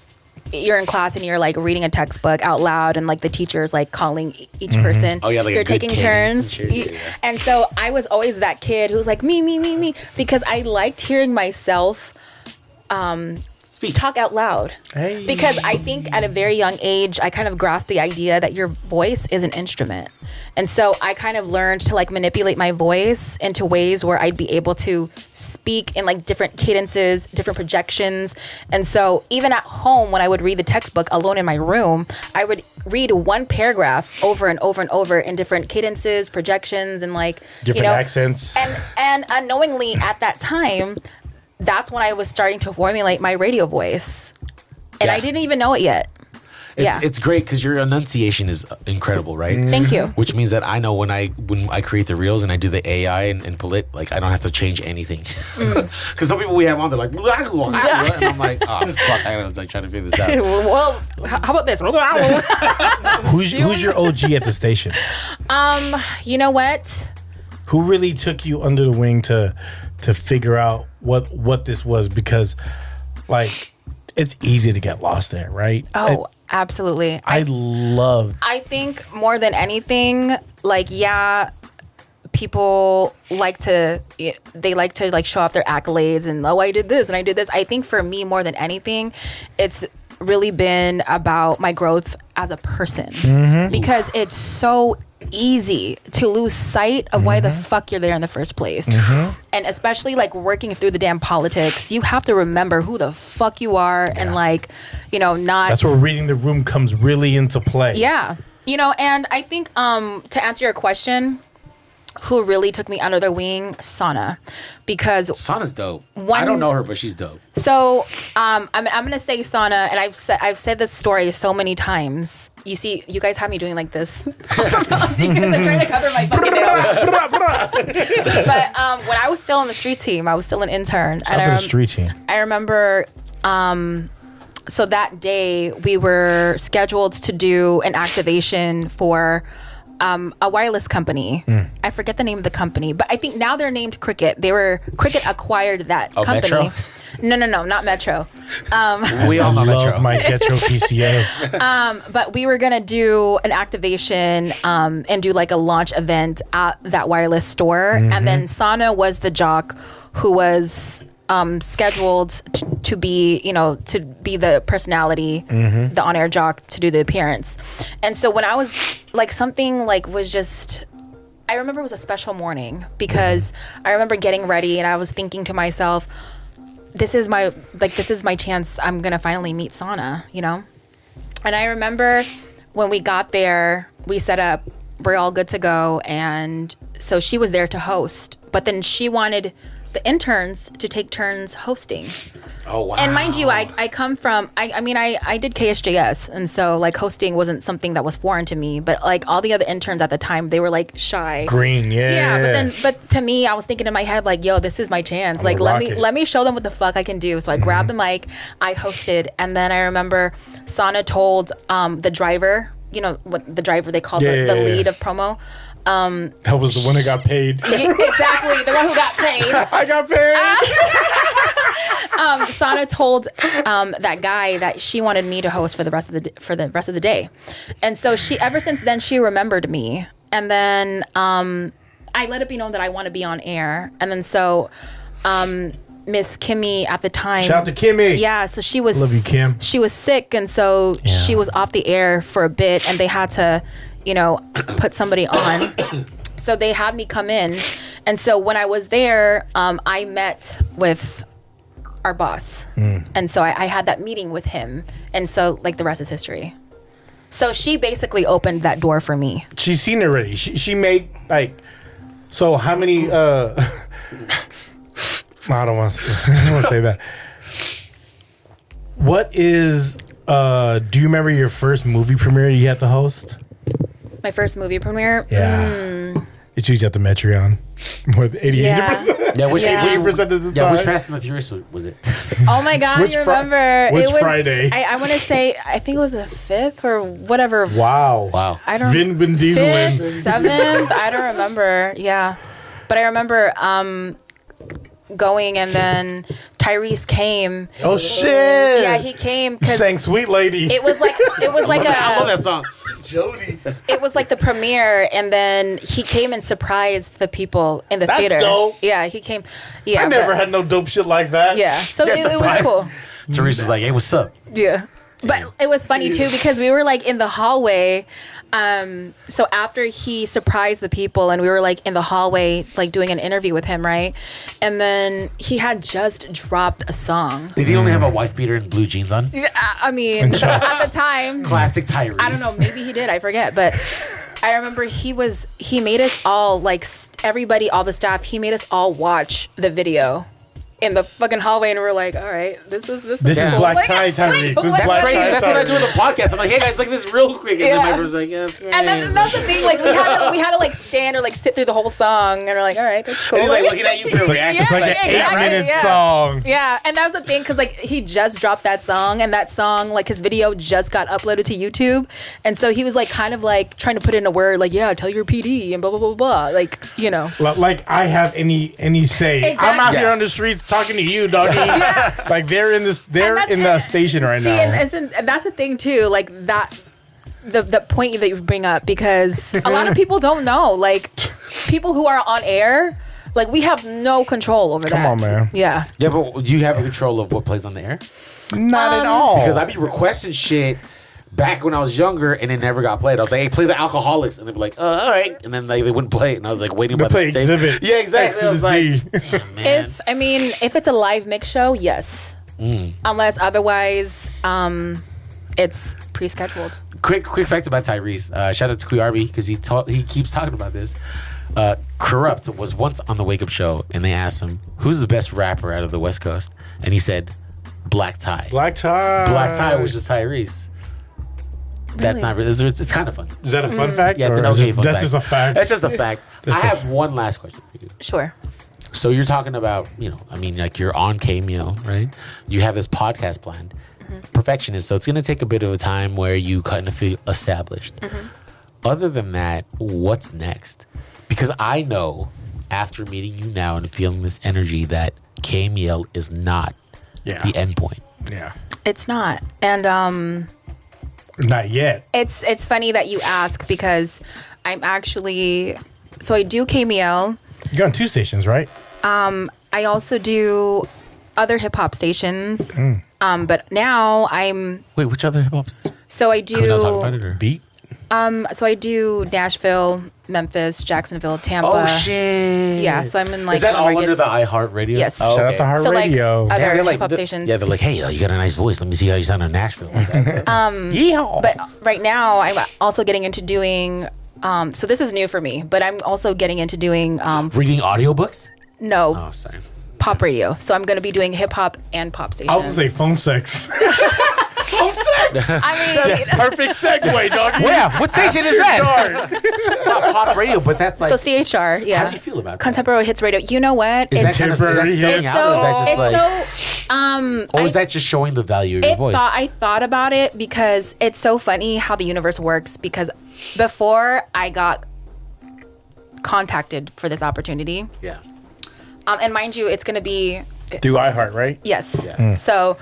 you're in class and you're like reading a textbook out loud, and like the teacher's like calling each person. Oh, yeah, like a you're good taking cadence turns. and shit, yeah. And so I was always that kid who's like me, because I liked hearing myself Speak. talk out loud. Hey. Because I think at a very young age, I kind of grasped the idea that your voice is an instrument. And so I kind of learned to like manipulate my voice into ways where I'd be able to speak in like different cadences, different projections. And so even at home, when I would read the textbook alone in my room, I would read one paragraph over and over and over in different cadences, projections, and like, Different accents. And unknowingly at that time, that's when I was starting to formulate my radio voice. And Yeah. I didn't even know it yet. It's great because your enunciation is incredible, right? Thank you. Which means that I know when I create the reels and I do the AI and pull it, like I don't have to change anything. Because some people we have on, they're like, blah, blah, blah, blah, and I'm like, oh fuck, I gotta like try to figure this out. Well, how about this? Who's your OG at the station? You know what? Who really took you under the wing to figure out what this was? Because like it's easy to get lost there, right? Oh, absolutely. I love I think more than anything, like, yeah, people like to like show off their accolades and, oh, I did this and I did this. I think for me, more than anything, it's really been about my growth as a person, because it's so easy to lose sight of why the fuck you're there in the first place. And especially like working through the damn politics, you have to remember who the fuck you are and like, you know, not. that's where reading the room comes really into play. Yeah. You know, and I think to answer your question, who really took me under their wing, Sana, because Sana's dope. I don't know her, but she's dope. so I'm gonna say Sana, and I've said this story so many times. You see, you guys have me doing like this because I'm trying to cover my fucking nail. But when I was still on the street team, I was still an intern. Shout out to the street team. I remember. So that day we were scheduled to do an activation for a wireless company. I forget the name of the company, but I think now they're named Cricket. Cricket acquired that company. Metro? No, not Metro. We all know Love Metro. my Getro PCS. But we were gonna do an activation and do like a launch event at that wireless store, and then Sana was the jock who was scheduled to be, you know, to be the personality, the on-air jock to do the appearance. And so when I was like, something like was just, I remember it was a special morning because I remember getting ready and I was thinking to myself, this is my chance. I'm gonna finally meet Sana, you know? And I remember when we got there, we set up, we're all good to go. And so she was there to host, but then she wanted the interns to take turns hosting. Oh wow! And mind you, I come from, I mean, I did KSJS, and so like hosting wasn't something that was foreign to me, but like all the other interns at the time, they were like shy. Green, yeah. Yeah, but to me, I was thinking in my head like, yo, this is my chance. Like let me show them what the fuck I can do. So I grabbed the mic, I hosted, and then I remember Sana told the driver, you know what the driver they called the lead of promo. That was the one that got paid. Exactly, the one who got paid. I got paid. Sana told that guy that she wanted me to host for the rest of the day, and so ever since then she remembered me. And then I let it be known that I want to be on air, and then so Miss Kimmy at the time. Shout out to Kimmy. Yeah, so she was. Love you, Kim. She was sick, and so she was off the air for a bit, and they had to, put somebody on. So they had me come in, and so when I was there, I met with our boss, and so I had that meeting with him, and so like the rest is history. So she basically opened that door for me. She's seen it already. She made so how many? I don't want to say that. What is? Do you remember your first movie premiere you had to host? My first movie premiere. Yeah. It's usually at the Metreon. More than 88%. Yeah, which 80% of the time. which Fast and the Furious was it? Oh my God, Which you remember? which it was Friday? I want to say I think it was the 5th or whatever. Wow. I don't. Vin Diesel in. 5th, 7th. I don't remember. Yeah, but I remember going, and then Tyrese came. Oh shit! Yeah, he came because Sang "Sweet Lady." it was like I love that song. Jody. it was like the premiere, and then he came and surprised the people in the That's theater. dope. Yeah, he came. Yeah, I never but- had no dope shit like that. Yeah, so Yeah, it was surprise. cool. Teresa was like, "Hey, what's up?" Yeah. But it was funny too because we were like in the hallway. So after he surprised the people and we were like in the hallway, like doing an interview with him, right? And then he had just dropped a song. Did he only have a wife beater and blue jeans on? Yeah, I mean, at the time, Classic Tyrese. I don't know, maybe he did, I forget. But I remember he made us all, like everybody, all the staff, he made us all watch the video in the fucking hallway, and we're like, all right, this is This cool. is Black Like, Tie Tyrese. This is that's Black Crazy. Tie That's what I do in the Tyrese. podcast. I'm like, hey guys, look at this real quick. And then my Yeah. brother's like, yeah, that's great. And then that's the thing, like we had to like stand or like sit through the whole song, and we're like, all right, that's cool. And he's like looking at you for a reaction. It's like an exactly, 8-minute yeah. song. Yeah, and that was the thing because like he just dropped that song, and that song, like his video just got uploaded to YouTube, and so he was like kind of like trying to put in a word like, yeah, tell your PD and blah blah blah blah, like Like I have any say. Exactly. I'm out here Yeah. on the streets talking to you, doggy. Like they're in this. They're that's in the it. station right See, now. and that's the thing too, like that. The point that you bring up, because a lot of people don't know, like people who are on air, like we have no control over that. Come on, man. Yeah. Yeah, but you have control of what plays on the air? Not at all. Because I be requesting shit back when I was younger and it never got played. I was like, hey, play the Alcoholics. And they'd be like, all right. And then they wouldn't play it. And I was like, waiting They by play the tape. Exhibit. Yeah, exactly. I was like, Ecstasy. damn, man. If it's a live mix show, yes. Unless otherwise, it's pre-scheduled. Quick fact about Tyrese. Shout out to Kuyarbi because he keeps talking about this. Corrupt was once on the Wake Up Show and they asked him, who's the best rapper out of the West Coast? And he said, Black Tie. Black Tie. Black Tie was just Tyrese. That's not really, it's kind of fun. Is that a fun fact? Yeah, it's an Or okay just- fun That's fact. just a fact. That's just a fact. I have one last question for you. Sure. So you're talking about, like you're on KMEL, right? You have this podcast planned. Perfectionist. So it's going to take a bit of a time where you kind of feel established. Other than that, what's next? Because I know after meeting you now and feeling this energy that KMEL is not the end point. Yeah. It's not. And Not yet. it's funny that you ask because I'm actually, so I do KMEL. You're on 2 stations, right? I also do other hip hop stations. But now I'm, Wait, which other hip hop? so I Can we not talk do, about it or? Beat. so I do Nashville, Memphis, Jacksonville, Tampa. Oh shit! Yeah, so I'm in like. Is that all under markets. the iHeart Radio? Yes. Oh, Shout out to Heart So like Radio. other they're hip hop stations. Yeah, they're like, hey, you got a nice voice. Let me see how you sound in Nashville. But right now, I'm also getting into doing. So this is new for me, but I'm also getting into doing Reading audiobooks? no Oh, sorry. pop radio. So I'm going to be doing hip hop and pop stations. I was gonna say phone sex. I mean, Perfect segue, dog. Yeah, what station is that? Not pop radio, but that's like. so CHR, yeah. How do you feel about that? Contemporary hits radio. You know what? Is that It's kind of is that Contemporary selling hits. out, or is that just like, or is I- that just showing the value of your voice? I thought about it because it's so funny how the universe works, because before I got contacted for this opportunity, Yeah. and mind you, it's going to be through iHeart, right? Yes. Yeah. So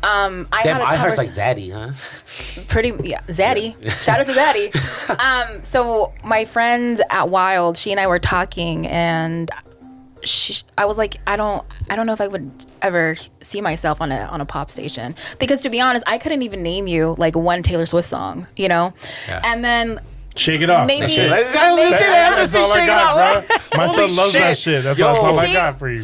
I Damn, had a iHeart's like conversation. Zaddy, huh? Pretty, yeah, Zaddy. Shout out to Zaddy. So my friend at Wild, she and I were talking, and I was like, I don't know if I would ever see myself on a pop station, because to be honest, I couldn't even name you like one Taylor Swift song, you know. Yeah. And then Shake It Off. maybe That's all I got, bro. My Holy son loves shit. that shit. That's all I got for you.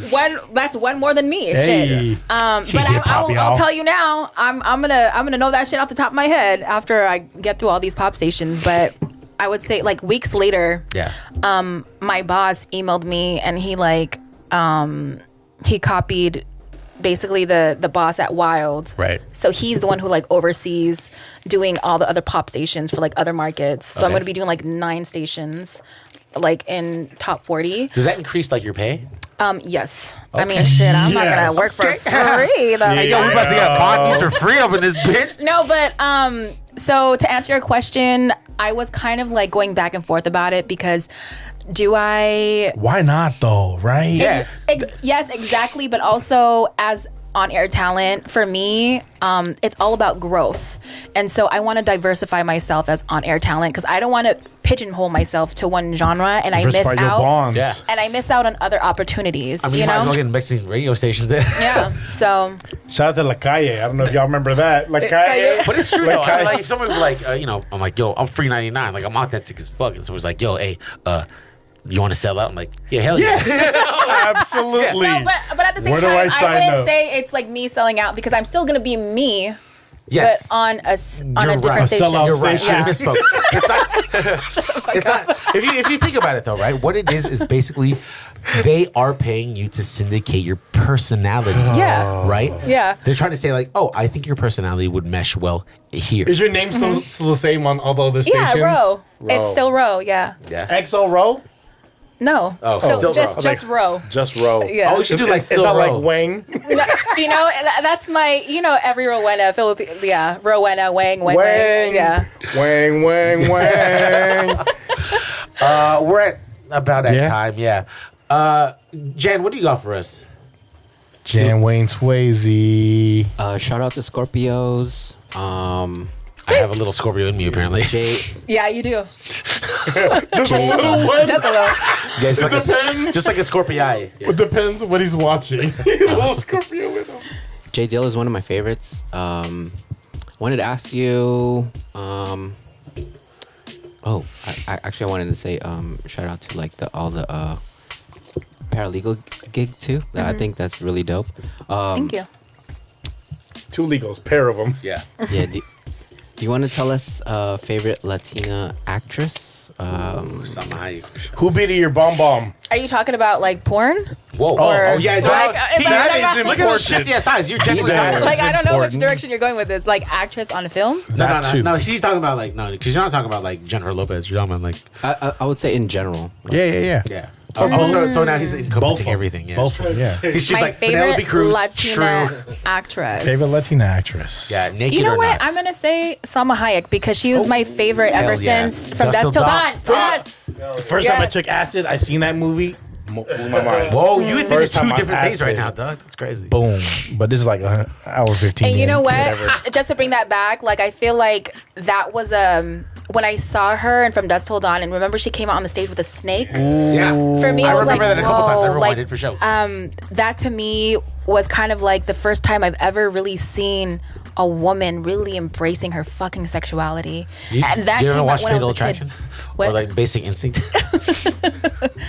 that's one more than me. Hey. Shit. But hip-hop, I'll y'all. tell you now, I'm gonna know that shit off the top of my head after I get through all these pop stations. But I would say like weeks later, Yeah. my boss emailed me, and he copied basically the boss at Wild. Right. So he's the one who like oversees doing all the other pop stations for like other markets. So I'm Okay. going to be doing like 9 stations like in top 40. Does that increase like your pay? Yes. I mean, shit, I'm not going to work for free. Though. Yeah. Yo, we about to get bodies for free up in this bitch. No, but so to answer your question, I was kind of like going back and forth about it, because do I Why not though, right? Yeah. yes, exactly. But also as on-air talent, for me, it's all about growth. And so I want to diversify myself as on-air talent, because I don't want to pigeonhole myself to one genre, and I miss Diversify your out. bonds. Yeah. And I miss out on other opportunities. I mean, you you might as know? well get Mexican radio stations there. Yeah. So Shout out to La Calle. I don't know if y'all remember that. La Calle. But it's true La though. I mean, Calle. like if someone would like, I'm like, yo, I'm FREE99. Like I'm authentic as fuck. And someone's like, yo, hey, you want to sell out? I'm like, yeah, hell yeah. Absolutely. no, but at the same Where do time, I I sign wouldn't up? say it's like me selling out, because I'm still gonna be me. Yes. But on a You're different right. station. Sellout You're right. station. I misspoke. It's not. It's not. If you think about it though, right? What it is basically they are paying you to syndicate your personality. Yeah. Right. Yeah. They're trying to say like, oh, I think your personality would mesh well here. Is your name still the same on all the other Yeah, stations? Row. It's still Row. Yeah. Yeah. XO Row? Oh, No. So still just Row. just Row. Just row. Yeah. Oh, we should do like It's still not row. like Wang. No, that's my, every Rowena, yeah, Rowena, Wang, Wang, Wang. yeah. Wang, Wang, Wang. We're at about that Yeah. time. Yeah. Jen, what do you got for us? Jan Wayne Swayze. Shout out to Scorpios. I have a little Scorpio in me apparently. Jay, Yeah, you do. Just a little one. Just a little. Yeah, just like a Scorpio. Yeah. It depends what he's watching. A little Scorpio with him. Jay Dill is one of my favorites. Wanted to ask you. I wanted to say shout out to like all the paralegal gig too. I think that's really dope. Thank you. 2 legals, pair of them. Yeah. Yeah. Do you want to tell us favorite Latina actress? Something Who beat your bomb bomb? Are you talking about like porn? Whoa. Or- Yeah. Like, dog. if That I- is Look at those important. shifty ass eyes. You're definitely Yeah. talking Like, about. I don't know which important. direction you're going with this. Like actress on a film? No. She's talking about like because you're not talking about like Jennifer Lopez. You're talking about like I would say in general. Yeah. yeah. So now he's encompassing everything. Yeah. Both of them, yeah. He's just My like Penelope favorite Cruz. Latina True. actress. Favorite Latina actress. Yeah. Naked You know or what? not. I'm gonna say Salma Hayek, because she was my favorite ever hell yeah. since From Dusk Till Dawn. Yes. First time I Yes. took acid, I seen that movie. Blew my mind. Whoa, you admitted First time 2 I'm different things right acid. now, Doug. That's crazy. Boom. But this is like an hour 15. And you know in, what? whatever. Just to bring that back, like I feel like that was when I saw her and From Dusk Till Dawn, and remember she came out on the stage with a snake. Yeah. For me, I I was remember like, that a couple times. whoa, Everyone like, did for sure. that to me was kind of like the first time I've ever really seen a woman really embracing her fucking sexuality. And that Do you ever came watch out when I Fatal was a kid. Attraction? What? Or like Basic Instinct?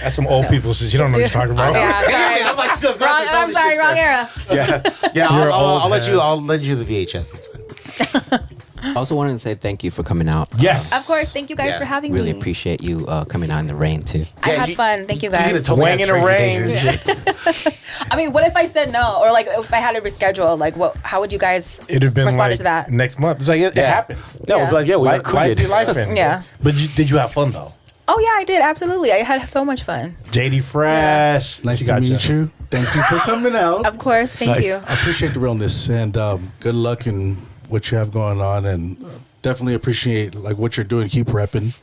That's some old people shit. You don't know what you're talking about. Yeah, sorry. I'm like still Wrong, I'm sorry, wrong era. Yeah, You're old I'll let head. you. I'll lend you the VHS. It's fine. I also wanted to say thank you for coming out. Yes. Of course, thank you guys Yeah, for having Really me. appreciate you coming out in the rain too. I Yeah, had you- fun. Thank you You could have guys. totally Wang had in the Stranger rain. Danger and shit. I mean, what if I said no, or like if I had to reschedule? Like, how would you guys It'd have been respond like to that? next month. It's like it Yeah. happens. No, Yeah. we'd be like, yeah, we Life, life be recruited. life in. Yeah. But did you have fun though? Oh yeah, I did absolutely. I had so much fun. JD Fresh. Nice She to got meet you. Thank you for coming out. Of course, thank you. I appreciate the realness, and good luck in what you have going on, and definitely appreciate like what you're doing. Keep repping.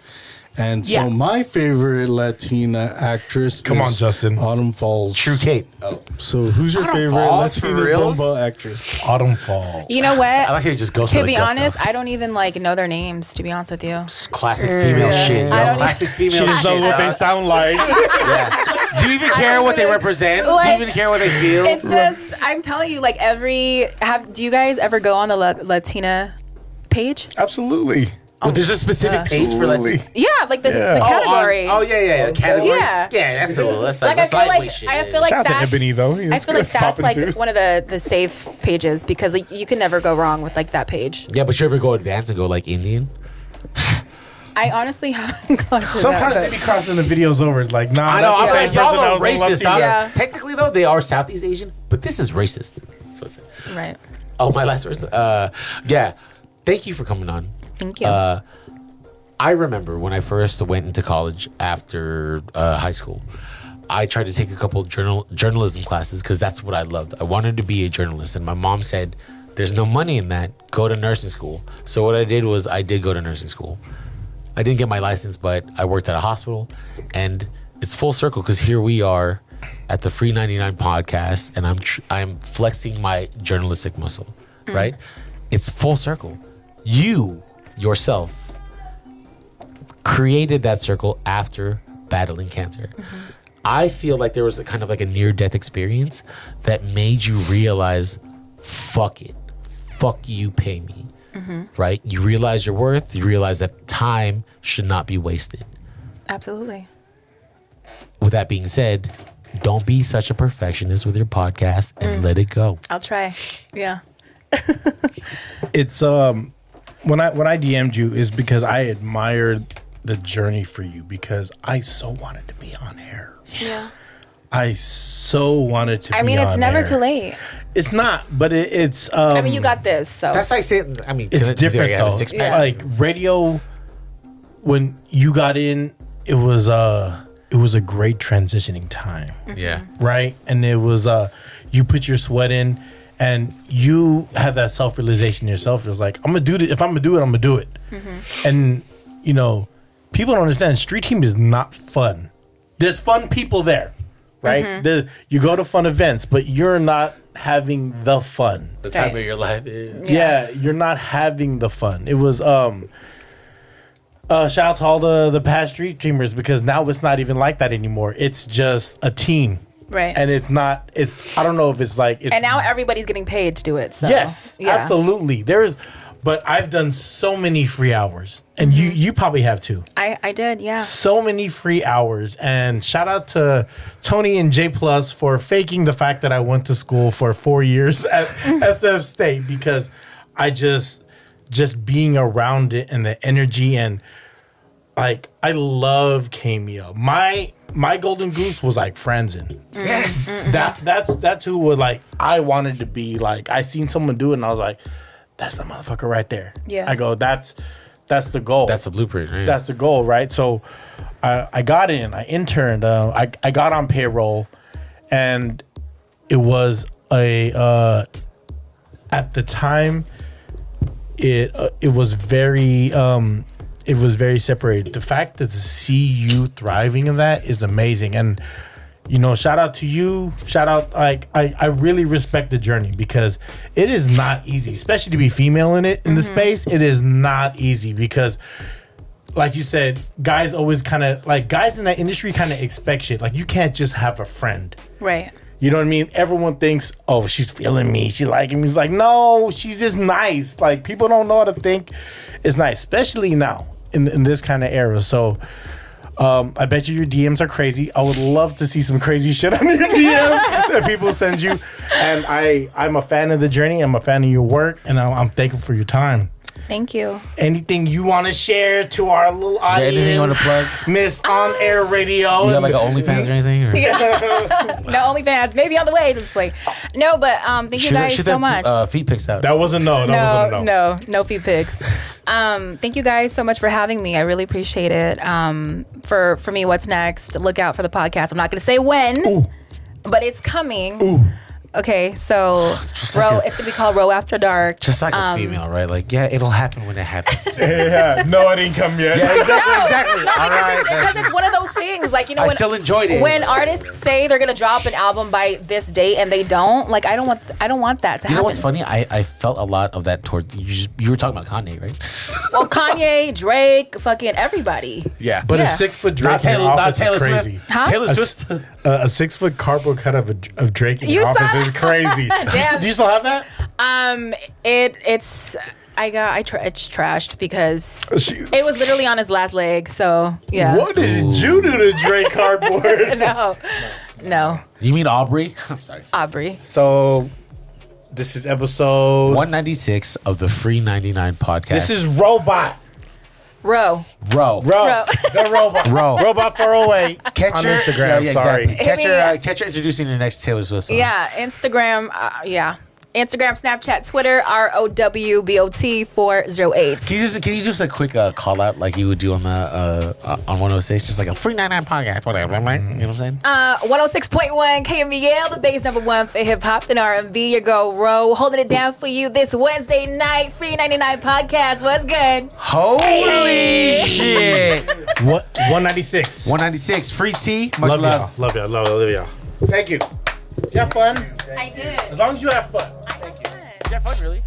And so Yeah. my favorite Latina actress Come on, is Justin. Autumn Falls. True Kate. Oh. So who's your Autumn favorite Falls, for Latina reals? Dumbo actress? Autumn Fall. You know what? I like how you just go To be honest, I don't even like know their names. To be honest with you, classic female shit. I Yo. don't Classic female She shit. doesn't know what they dog. sound like. Yeah. Do you even care what they represent? Do you Like, even care what they feel? it's just I'm telling you, like do you guys ever go on the Latina page? Absolutely. Well, there's a specific page for Absolutely. Latina. Yeah, like the Yeah. category. Yeah. The category. Yeah. Yeah, that's a little. That's like, Like that's lightweight I shit. feel like Shout out to that's Ebony, though. He I was feel like that's popping like too. one of the safe pages because like you can never go wrong with like that page. Yeah, but you ever go advanced and go like Indian? I honestly haven't gone through Sometimes that. they be crossing the videos over. Like, nah, I know. that's I'm the like, same y'all person that are was on racist. Love Huh? TV. Yeah. Technically, though, they are Southeast Asian, but this is racist. So it's, Right. oh, my last words. Yeah. Thank you for coming on. Thank you. I remember when I first went into college after high school, I tried to take a couple journalism classes because that's what I loved. I wanted to be a journalist, and my mom said, "There's no money in that. Go to nursing school." So what I did was I did go to nursing school. I didn't get my license, but I worked at a hospital, and it's full circle because here we are at the FREE99 podcast, and I'm flexing my journalistic muscle, right? It's full circle. You yourself created that circle after battling cancer. I feel like there was a kind of like a near-death experience that made you realize, fuck it, fuck you, pay me, right? You realize your worth. You realize that time should not be wasted. Absolutely. With that being said, don't be such a perfectionist with your podcast and let it go. I'll try. Yeah. It's when I DM'd you is because I admired the journey for you because I so wanted to be on air. Yeah. I so wanted to. I mean, be it's on never air. too late. It's not, but it's. I mean, you got this. So That's like saying, I mean, It's different though. Yeah. Like radio, when you got in, it was a great transitioning time, Yeah. right? And it was you put your sweat in, and you had that self realization yourself. It was like, I'm gonna do this. If I'm gonna do it, I'm gonna do it. And you know, people don't understand. Street team is not fun. There's fun people there, right? You go to fun events, but you're not having the fun. The time of your life is. Yeah, you're not having the fun. It was shout out to all the past street teamers because now it's not even like that anymore. It's just a team. right. And it's not I don't know if it's like it's And now everybody's getting paid to do it. So yes, yeah. absolutely. But I've done so many free hours. And you probably have too. I did. Yeah. So many free hours. And shout out to Tony and J Plus for faking the fact that I went to school for 4 years at SF State because I just being around it and the energy and like I love KMEL. My golden goose was like Franzen. Yes. That's who was like I wanted to be like. I seen someone do it and I was like, that's the motherfucker right there. Yeah. I go, that's the goal. That's the blueprint. Right? That's the goal, right? So I got in, I interned, I got on payroll, and it was at the time it was very separated. The fact that to see you thriving in that is amazing, and you know, shout out to you. Shout out, like I really respect the journey because it is not easy, especially to be female in the space. It is not easy because, like you said, guys always kind of like guys in that industry kind of expect shit. Like you can't just have a friend. Right. You know what I mean? Everyone thinks, oh, she's feeling me. She liking me. It's like, no, she's just nice. Like people don't know how to think it's nice, especially now in this kind of era. So. I bet you your DMs are crazy. I would love to see some crazy shit on your DMs that people send you. And I'm a fan of the journey. I'm a fan of your work. And I'm thankful for your time. Thank you. Anything you want to share to our little audience? Anything you want to plug? Miss On Air Radio. You got like an OnlyFans or anything? Or? No OnlyFans. Maybe on the way to this place. No, but thank you guys so much. Feet pics out. That wasn't no. That wasn't a no. No feed pics. Thank you guys so much for having me. I really appreciate it. For me, what's next? Look out for the podcast. I'm not going to say when, but it's coming. Okay, so Just Row, like a- it's gonna be called Row After Dark. Just like a female, right? Like, yeah, it'll happen when it happens. Yeah, no, it didn't come yet. Yeah, exactly, No, exactly. No, All right, because it's one of those things. Like, you know, I still enjoyed it. when artists say they're gonna drop an album by this date and they don't, like, I don't want that to happen. You know what's funny? I felt a lot of that toward you were talking about Kanye, right? Well, Kanye, Drake, fucking everybody. Yeah, But Yeah. a 6-foot Drake in office is crazy. Huh? Taylor A, Swift. a 6-foot cardboard cut of Drake in You office saw is crazy. Damn. Do you still have that? It's it's trashed because it was literally on his last leg. So yeah. What did you do to Drake cardboard? No, You mean Aubrey? I'm sorry. Aubrey. So, this is episode. 196 of the FREE99 podcast. This is Robot. Row. Row. The Robot. Robot 408 Catch on her- Instagram. Yeah, Sorry. exactly. Hit me. Catch her introducing the next Taylor Swift song. Yeah, Instagram. Instagram, Snapchat, Twitter, ROWBOT 408. Can you just a quick call out like you would do on the on 106, just like a FREE99 podcast, whatever, right? You know what I'm saying? 106.1 KMEL, the base #1 for hip hop and R&B. Your girl Row holding it down for you this Wednesday night. FREE99 podcast. What's good? Holy shit! What? 196. 196 free tea. Much Love love. y'all. Love y'all. Love y'all. Thank you. Did you have fun? I did. As long as you have fun. I had fun. Did you have fun, really?